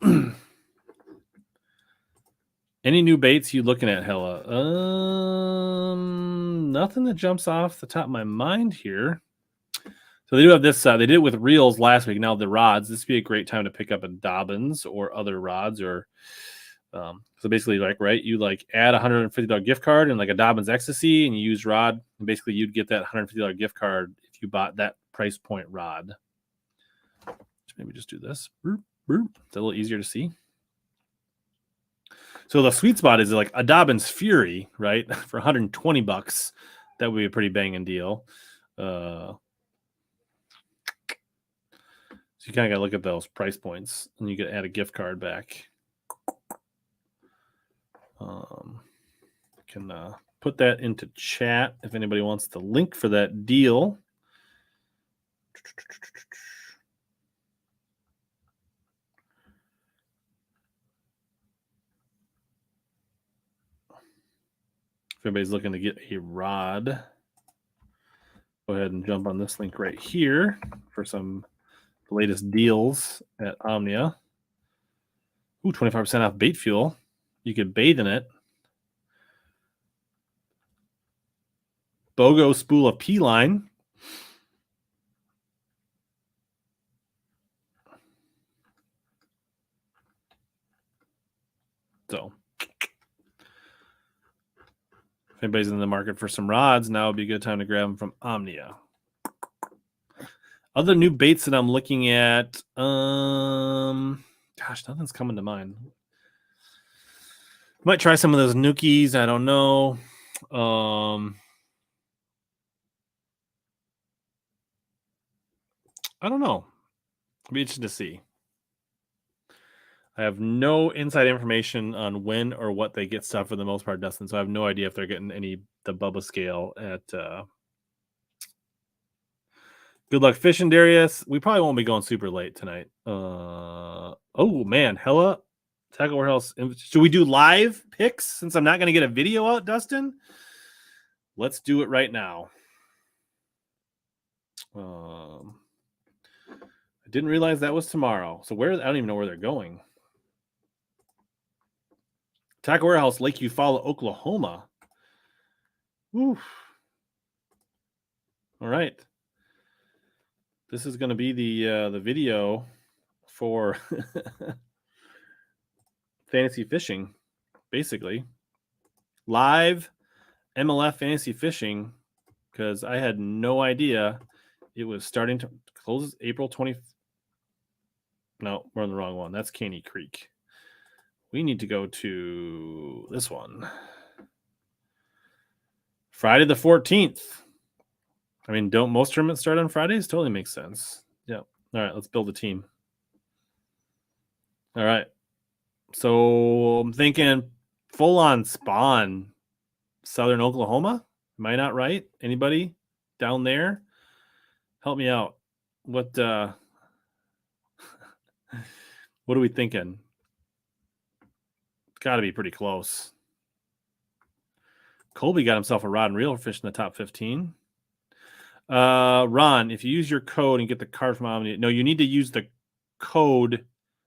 Any new baits you looking at, Hella? Nothing that jumps off the top of my mind here. So they do have this. They did it with reels last week. Now the rods. This would be a great time to pick up a Dobbins or other rods. Or so basically, like you like add a $150 gift card and like a Dobbins Ecstasy, and you use rod. And basically, you'd get that $150 gift card if you bought that price point rod. Maybe just do this. It's a little easier to see. So the sweet spot is like a Dobbins Fury, right? For $120. That would be a pretty banging deal. So you kind of got to look at those price points, and you can add a gift card back. Can put that into chat if anybody wants the link for that deal. If anybody's looking to get a rod, go ahead and jump on this link right here for some latest deals at Omnia. Ooh, 25% off bait fuel. You could bathe in it. BOGO spool of P-line. So if anybody's in the market for some rods, now would be a good time to grab them from Omnia. Other new baits that I'm looking at, gosh, nothing's coming to mind. Might try some of those Nookies. I don't know. I don't know. It'll be interesting to see. I have no inside information on when or what they get stuff for the most part, Dustin. So I have no idea if they're getting the Bubba scale at. Good luck fishing, Darius. We probably won't be going super late tonight. Oh man, Hella Tackle Warehouse. Should we do live picks since I'm not going to get a video out, Dustin? Let's do it right now. I didn't realize that was tomorrow. So I don't even know where they're going. Tackle Warehouse, Lake Eufaula, Oklahoma. Oof. All right. This is going to be the video for fantasy fishing, basically. Live MLF fantasy fishing, because I had no idea it was starting to close April 20th. No, we're on the wrong one. That's Caney Creek. We need to go to this one. Friday the 14th. I mean, don't most tournaments start on Fridays? Totally makes sense. Yeah. All right, let's build a team. All right. So I'm thinking full-on spawn, Southern Oklahoma. Am I not right? Anybody down there? Help me out. What are we thinking? got to be pretty close. Colby got himself a rod and reel fish in the top 15. Ron, if you use your code and get the card from Omni, no, you need to use the code.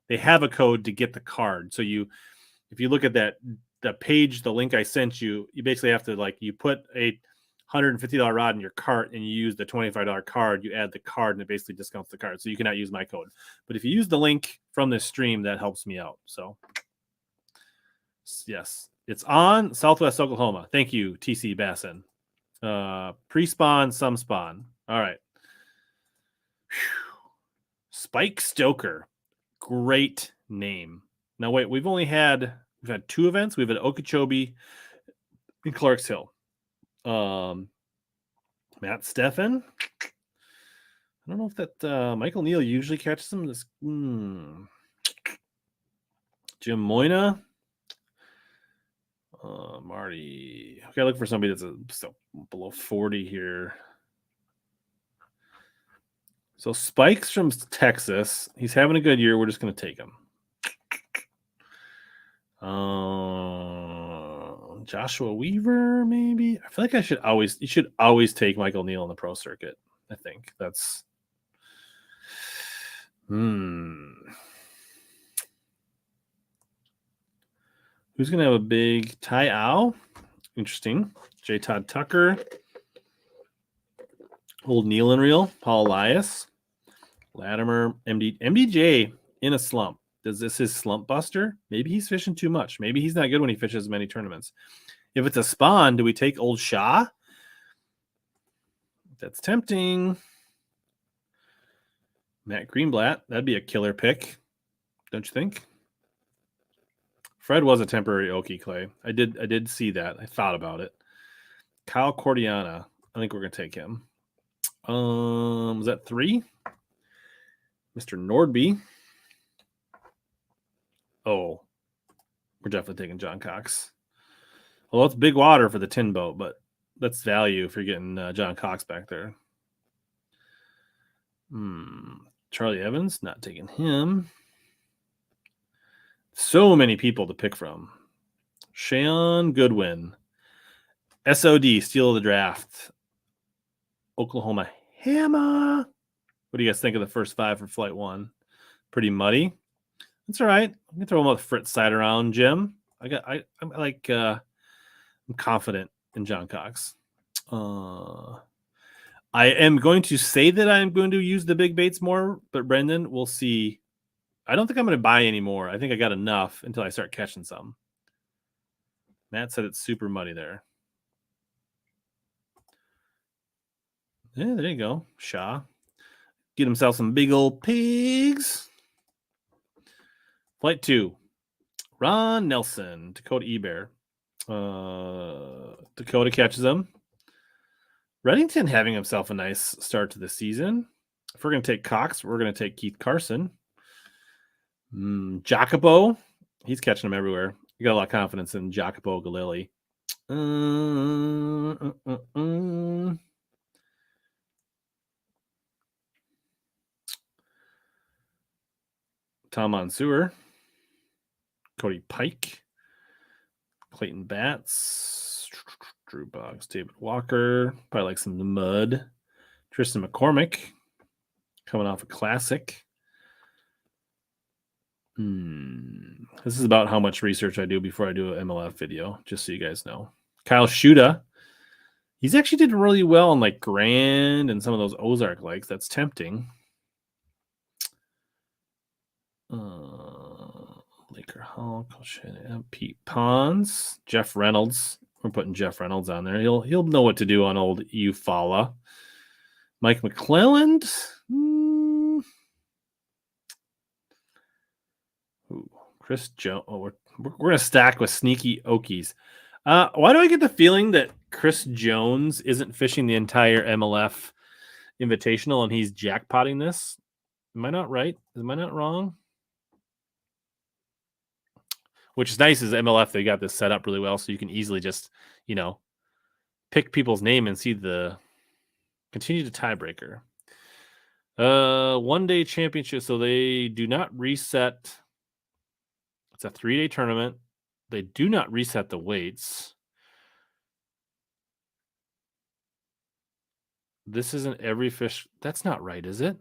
They have a code to get the card. So if you look at the page, the link I sent you, you basically have to you put a $150 rod in your cart and you use the $25 card. You add the card and it basically discounts the card. So you cannot use my code. But if you use the link from this stream, that helps me out. So yes, it's on Southwest Oklahoma. Thank you, TC Bassin. Pre-spawn, some spawn. All right. Whew. Spike Stoker. Great name. Now wait, we've had 2 events. We've had Okeechobee and Clarks Hill. Matt Steffen. I don't know if that Michael Neal usually catches them. Jim Moyna. Marty. Okay, look for somebody that's below 40 here. So Spike's from Texas. He's having a good year. We're just going to take him. Joshua Weaver, maybe. I feel like you should always take Michael Neal on the pro circuit. I think that's. Who's going to have a big Ty Ow? Interesting. J. Todd Tucker. Old Neal and Reel. Paul Elias. Latimer. MDJ in a slump. Is this his slump buster? Maybe he's fishing too much. Maybe he's not good when he fishes many tournaments. If it's a spawn, do we take Old Shaw? That's tempting. Matt Greenblatt. That'd be a killer pick. Don't you think? Fred was a temporary Okie Clay. I did see that. I thought about it. Kyle Cordiana. I think we're going to take him. Was that 3? Mr. Nordby. Oh, we're definitely taking John Cox. Well, it's big water for the tin boat, but that's value if you're getting John Cox back there. Charlie Evans, not taking him. So many people to pick from. Shayon Goodwin. SOD, steal of the draft. Oklahoma Hammer. What do you guys think of the first 5 for Flight 1? Pretty muddy. That's all right. I can throw them on the Fritz side around, Jim. I'm confident in John Cox. I am going to say that I'm going to use the big baits more, but Brendan, we'll see. I don't think I'm going to buy any more. I think I got enough until I start catching some. Matt said it's super muddy there. Yeah, there you go. Shaw. Get himself some big old pigs. Flight 2. Ron Nelson. Dakota Ebear. Dakota catches him. Reddington having himself a nice start to the season. If we're going to take Cox, we're going to take Keith Carson. Jacopo. He's catching them everywhere. You got a lot of confidence in Jacopo Galili. Tom Mansour. Cody Pike. Clayton Batts. Drew Boggs. David Walker. Probably like some mud. Tristan McCormick. Coming off a classic. This is about how much research I do before I do an MLF video, just so you guys know. Kyle Schuda. He's actually did really well on like Grand and some of those Ozark lakes. That's tempting. Laker Hall, Pete Pons, Jeff Reynolds. We're putting Jeff Reynolds on there. He'll know what to do on old Eufaula. Mike McClelland. Chris Jones. Oh, we're gonna stack with sneaky Okies. Why do I get the feeling that Chris Jones isn't fishing the entire MLF Invitational and he's jackpotting this? Am I not right? Am I not wrong? Which is nice is MLF, they got this set up really well, so you can easily just, pick people's name and see the continue to tiebreaker. 1 day championship, so they do not reset. It's a 3-day tournament. They do not reset the weights. This isn't every fish. That's not right, is it? It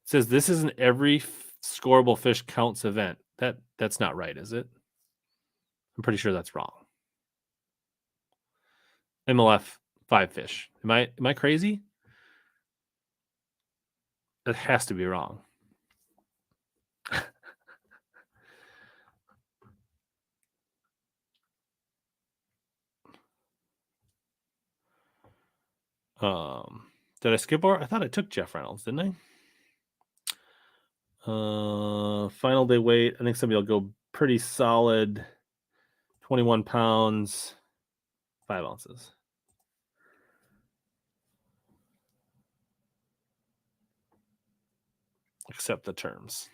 says this isn't every scoreable fish counts event. That's not right, is it? I'm pretty sure that's wrong. MLF 5 fish. Am I crazy? That has to be wrong. Did I skip over? I thought I took Jeff Reynolds, didn't I? Final day weight. I think somebody will go pretty solid 21 pounds, 5 ounces. Accept the terms.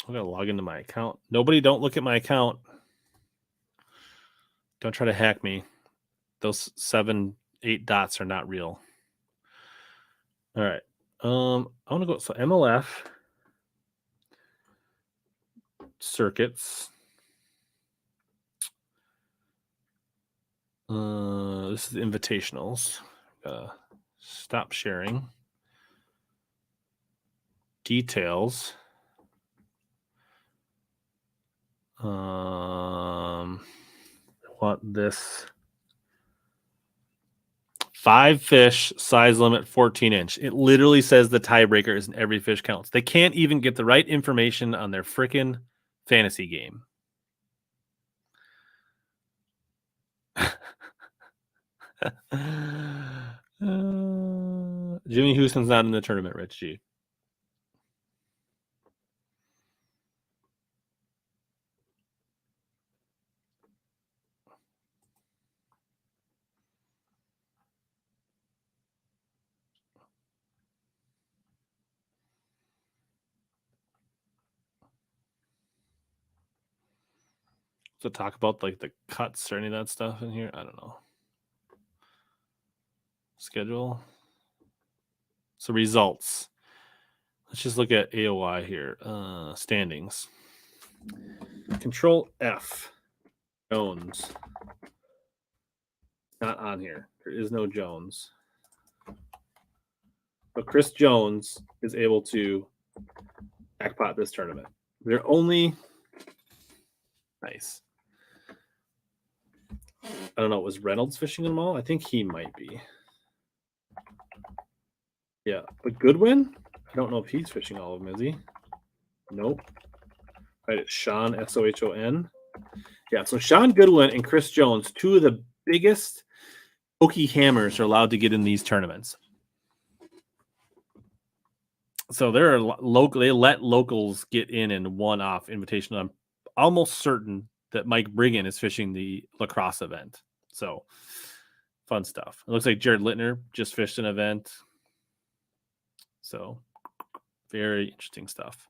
I'm going to log into my account. Nobody don't look at my account. Don't try to hack me. Those 7, 8 dots are not real. All right. I want to go. So MLF circuits. This is invitationals. Stop sharing. Details. I want this 5 fish, size limit 14-inch. It literally says the tiebreaker is in every fish counts. They can't even get the right information on their freaking fantasy game. Jimmy Houston's not in the tournament, Rich G. To talk about like the cuts or any of that stuff in here? I don't know. Schedule. So results. Let's just look at AOI here. Standings. Control F. Jones. Not on here. There is no Jones. So Chris Jones is able to jackpot this tournament. They're only nice. I don't know. Was Reynolds fishing them all? I think he might be. Yeah, but Goodwin? I don't know if he's fishing all of them, is he? Nope. Right, it's Sean, Sohon. Yeah, so Sean Goodwin and Chris Jones, 2 of the biggest pokey hammers, are allowed to get in these tournaments. So there are they let locals get in and one-off invitation. I'm almost certain that Mike Brigham is fishing the lacrosse event. So fun stuff. It looks like Jared Littner just fished an event. So very interesting stuff.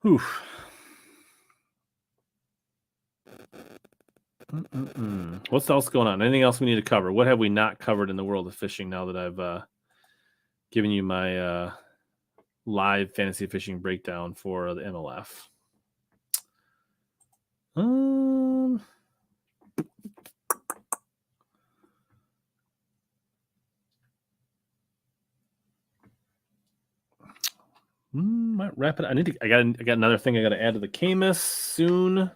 Whew. What's else going on? Anything else we need to cover? What have we not covered in the world of fishing now that I've given you my live fantasy fishing breakdown for the MLF? Might wrap it. I got another thing I got to add to the Camus soon.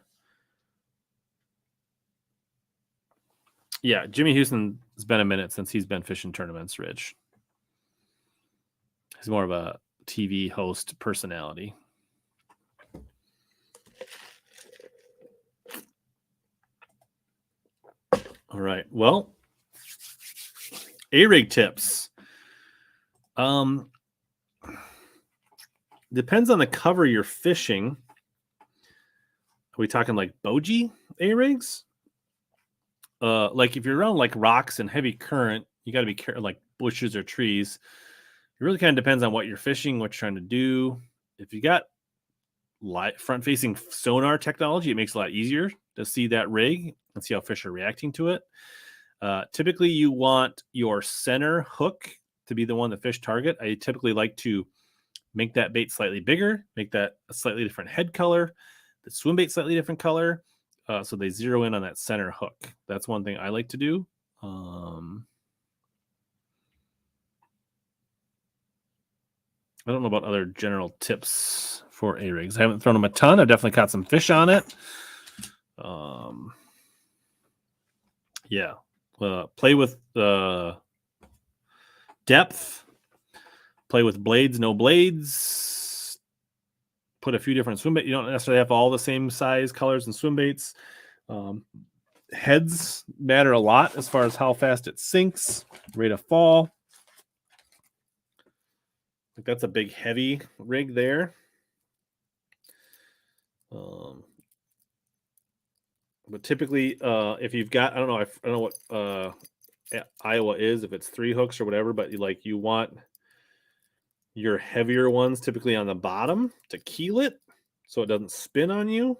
Yeah, Jimmy Houston, it's been a minute since he's been fishing tournaments, Rich. He's more of a TV host personality. All right. Well, A-rig tips. Depends on the cover you're fishing. Are we talking like bogie A-rigs? Like if you're around like rocks and heavy current, you got to be careful, like bushes or trees. It really kind of depends on what you're fishing, what you're trying to do. If you got front-facing sonar technology, it makes it a lot easier to see that rig and see how fish are reacting to it. Typically, you want your center hook to be the one the fish target. I typically like to make that bait slightly bigger, make that a slightly different head color, the swim bait slightly different color, so they zero in on that center hook. That's one thing I like to do. I don't know about other general tips for A-rigs. I haven't thrown them a ton. I've definitely caught some fish on it. Yeah. Play with depth. Play with blades, no blades. Put a few different swim baits. You don't necessarily have all the same size, colors, and swim baits. Heads matter a lot as far as how fast it sinks, rate of fall. Like that's a big heavy rig there. But typically, if you've got, I don't know what Iowa is, if it's 3 hooks or whatever, but you want your heavier ones typically on the bottom to keel it so it doesn't spin on you.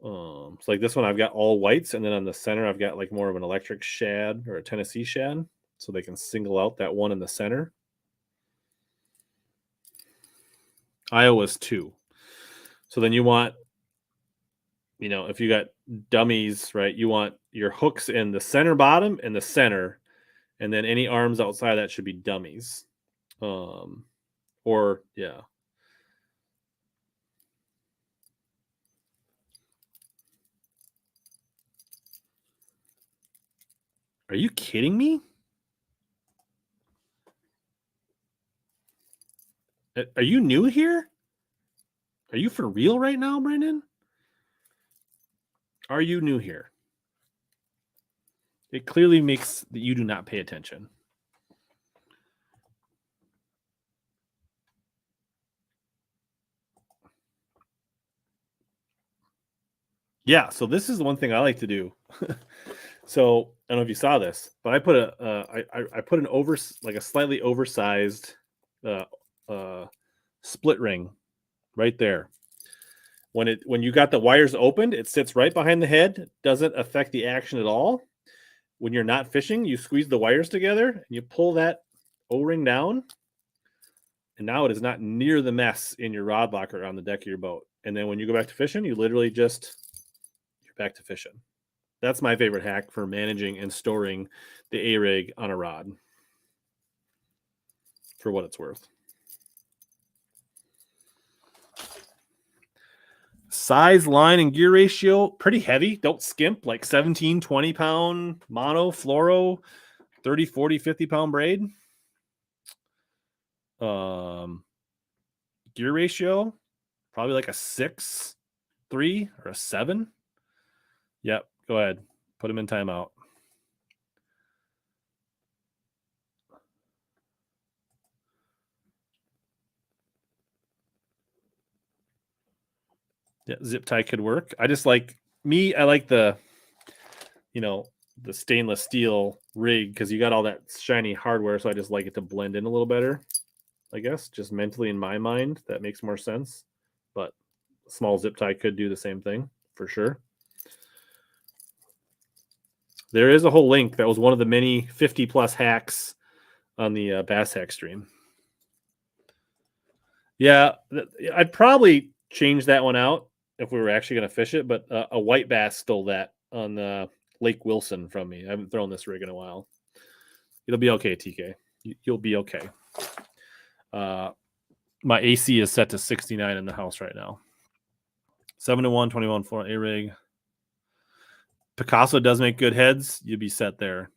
So like this one, I've got all whites, and then on the center, I've got like more of an electric shad or a Tennessee shad, so they can single out that one in the center. Iowa's 2. So then you want, if you got dummies, right, you want your hooks in the center bottom and the center, and then any arms outside that should be dummies. Yeah. Are you kidding me? Are you new here? Are you for real right now, Brandon? Are you new here? It clearly makes that you do not pay attention. Yeah, so this is the one thing I like to do. So I don't know if you saw this, but I put I put a slightly oversized split ring right there. When you got the wires opened, it sits right behind the head, doesn't affect the action at all. When you're not fishing, you squeeze the wires together and you pull that O-ring down, and now it is not near the mess in your rod locker on the deck of your boat. And then when you go back to fishing, you literally you're back to fishing. That's my favorite hack for managing and storing the A-rig on a rod, for what it's worth. Size, line, and gear ratio, pretty heavy. Don't skimp, like 17, 20-pound mono, fluoro, 30, 40, 50-pound braid. Gear ratio, probably like a 6, 3, or a 7. Yep, go ahead. Put him in timeout. Yeah, zip tie could work. I like the, the stainless steel rig because you got all that shiny hardware. So I just like it to blend in a little better, I guess, just mentally in my mind. That makes more sense. But a small zip tie could do the same thing for sure. There is a whole link. That was one of the many 50+ hacks on the Bass Hack stream. Yeah, I'd probably change that one out if we were actually going to fish it, but a white bass stole that on Lake Wilson from me. I haven't thrown this rig in a while. It'll be okay, TK. You'll be okay. My AC is set to 69 in the house right now. 7-1, 21 for A rig. Picasso does make good heads. You'd be set there.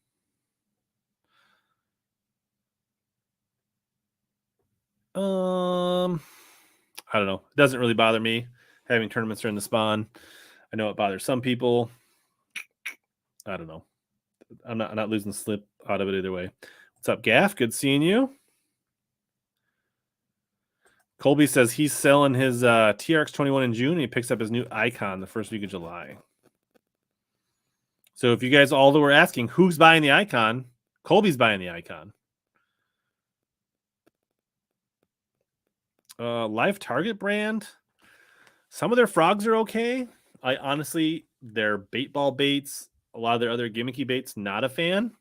I don't know. It doesn't really bother me having tournaments during the spawn. I know it bothers some people. I don't know. I'm not losing slip out of it either way. What's up, Gaff? Good seeing you. Colby says he's selling his TRX-21 in June, and he picks up his new Icon the first week of July. So if you guys all were asking who's buying the Icon, Colby's buying the Icon. Live Target brand. Some of their frogs are okay. I honestly, their bait ball baits, a lot of their other gimmicky baits, not a fan.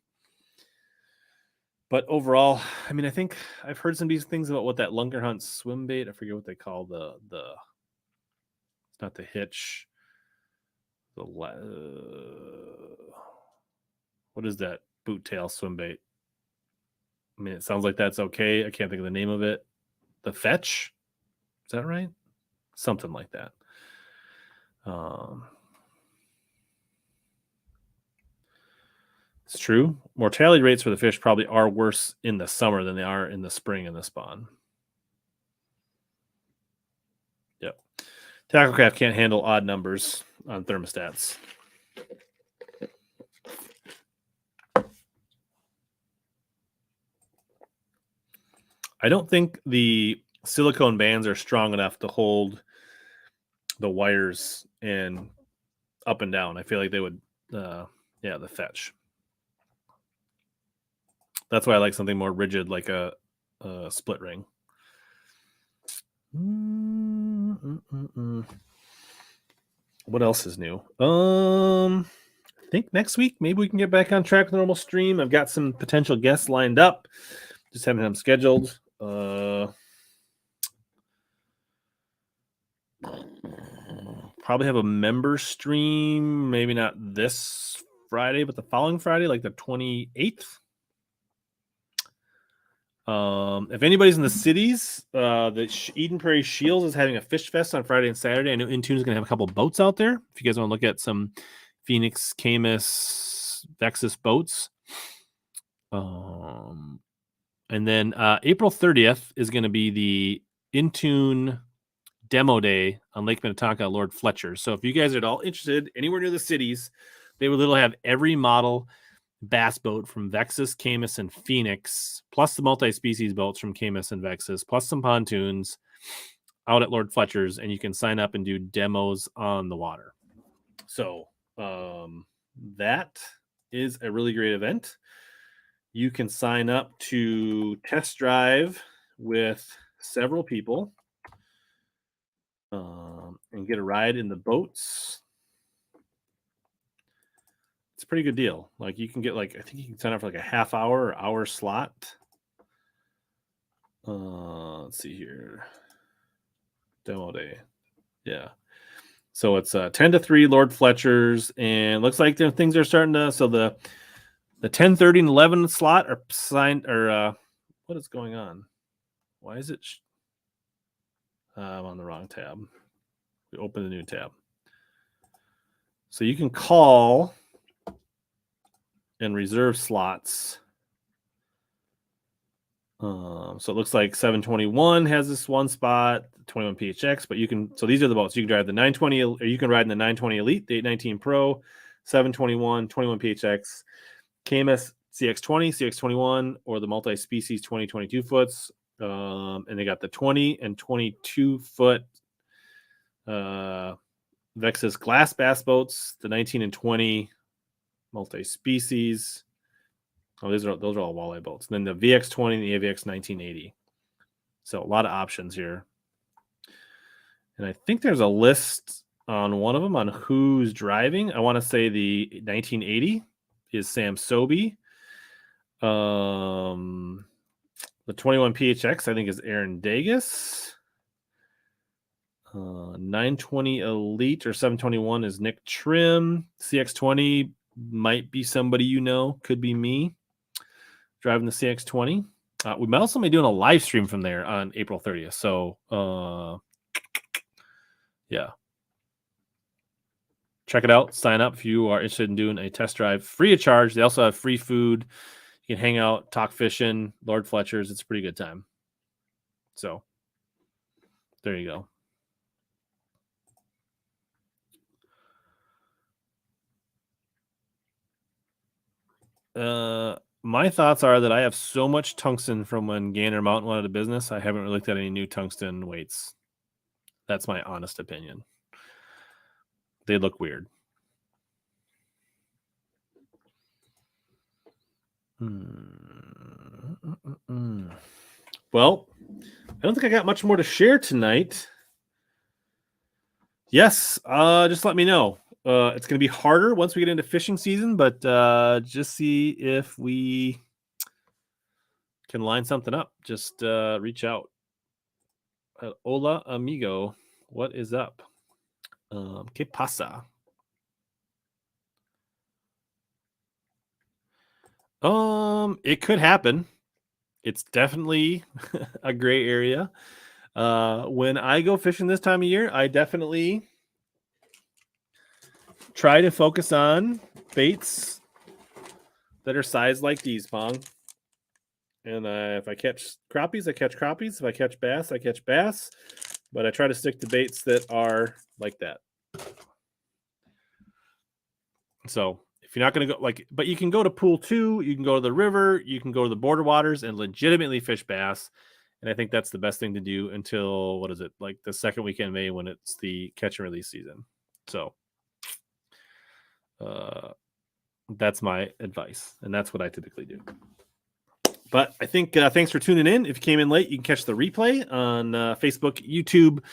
But overall, I mean, I think I've heard some of these things about what that Lunker Hunt swim bait. I forget what they call the. It's not the hitch. What is that boot tail swim bait? I mean, it sounds like that's okay. I can't think of the name of it. The fetch, is that right? Something like that. It's true. Mortality rates for the fish probably are worse in the summer than they are in the spring in the spawn. Yep. Tacklecraft can't handle odd numbers on thermostats. I don't think the silicone bands are strong enough to hold the wires and up and down. I feel like they would, the fetch. That's why I like something more rigid, like a split ring. What else is new? I think next week maybe we can get back on track with the normal stream. I've got some potential guests lined up. Just haven't them scheduled. Probably have a member stream. Maybe not this Friday, but the following Friday, like the 28th. If anybody's in the cities, the Eden Prairie Shields is having a fish fest on Friday and Saturday. I know Intune is going to have a couple boats out there. If you guys want to look at some Phoenix, Camus, Vexus boats. And then April 30th is going to be the Intune demo day on Lake Minnetonka, Lord Fletcher. So if you guys are at all interested anywhere near the cities, they will literally have every model bass boat from Vexus, Camus, and Phoenix, plus the multi-species boats from Camus and Vexus, plus some pontoons out at Lord Fletcher's, and you can sign up and do demos on the water. So that is a really great event. You can sign up to test drive with several people and get a ride in the boats. It's a pretty good deal. Like you can get I think you can sign up for like a half hour or hour slot. Let's see here. Demo day. Yeah. So it's 10 to 3 Lord Fletcher's, and looks like things are starting to, so the 10:30 and 11 slot are signed, or what is going on? Why is it? I'm on the wrong tab. We open the new tab. So you can call and reserve slots. So it looks like 721 has this one spot, 21 PHX, but you can, so these are the boats. You can drive the 920, or you can ride in the 920 Elite, the 819 Pro, 721, 21 PHX, KMS CX20, CX21, or the multi-species 20, 22 foots. And they got the 20 and 22 foot Vexus glass bass boats, the 19 and 20 multi-species. Oh, those are all walleye boats. And then the VX20 and the AVX 1980. So a lot of options here. And I think there's a list on one of them on who's driving. I want to say the 1980 is Sam Sobey. The 21 PHX, I think, is Aaron Dagus. 920 Elite or 721 is Nick Trim. CX20 might be somebody you know. Could be me driving the CX20. We might also be doing a live stream from there on April 30th. So, yeah. Check it out. Sign up if you are interested in doing a test drive free of charge. They also have free food. You can hang out, talk fishing, Lord Fletcher's. It's a pretty good time. So, there you go. My thoughts are that I have so much tungsten from when Gander Mountain went out of business. I haven't really looked at any new tungsten weights. That's my honest opinion. They look weird. Well, I don't think I got much more to share tonight. Yes, just let me know. It's going to be harder once we get into fishing season, but just see if we can line something up, just reach out. Hola, amigo. What is up? ¿Qué pasa? It could happen. It's definitely a gray area. When I go fishing this time of year, I definitely try to focus on baits that are sized like these, Pong. And if I catch crappies, I catch crappies. If I catch bass, I catch bass. But I try to stick to baits that are like that. So if you're not going to go but you can go to pool 2, you can go to the river, you can go to the border waters and legitimately fish bass. And I think that's the best thing to do until, what is it, like the second weekend in May when it's the catch and release season. So that's my advice. And that's what I typically do. But I think thanks for tuning in. If you came in late, you can catch the replay on Facebook, YouTube.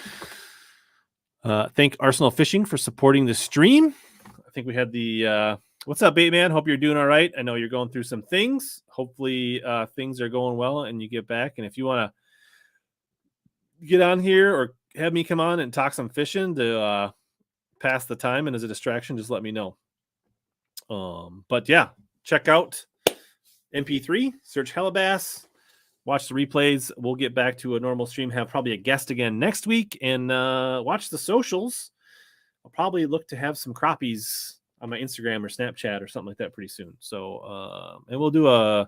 Thank Arsenal Fishing for supporting the stream. I think we had the what's up, bait man? Hope you're doing all right. I know you're going through some things. Hopefully things are going well and you get back. And if you want to get on here or have me come on and talk some fishing to pass the time and as a distraction, just let me know. But yeah, check out MP3, search HellaBass, watch the replays. We'll get back to a normal stream, have probably a guest again next week, and watch the socials. I'll probably look to have some crappies on my Instagram or Snapchat or something like that pretty soon. So, and we'll do I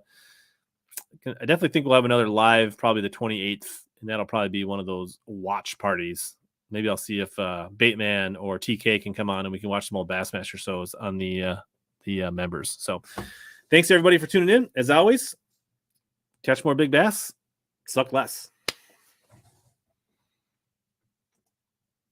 definitely think we'll have another live, probably the 28th, and that'll probably be one of those watch parties. Maybe I'll see if Bateman or TK can come on and we can watch some old Bassmaster shows on the members. So thanks everybody for tuning in. As always, catch more big bass, suck less.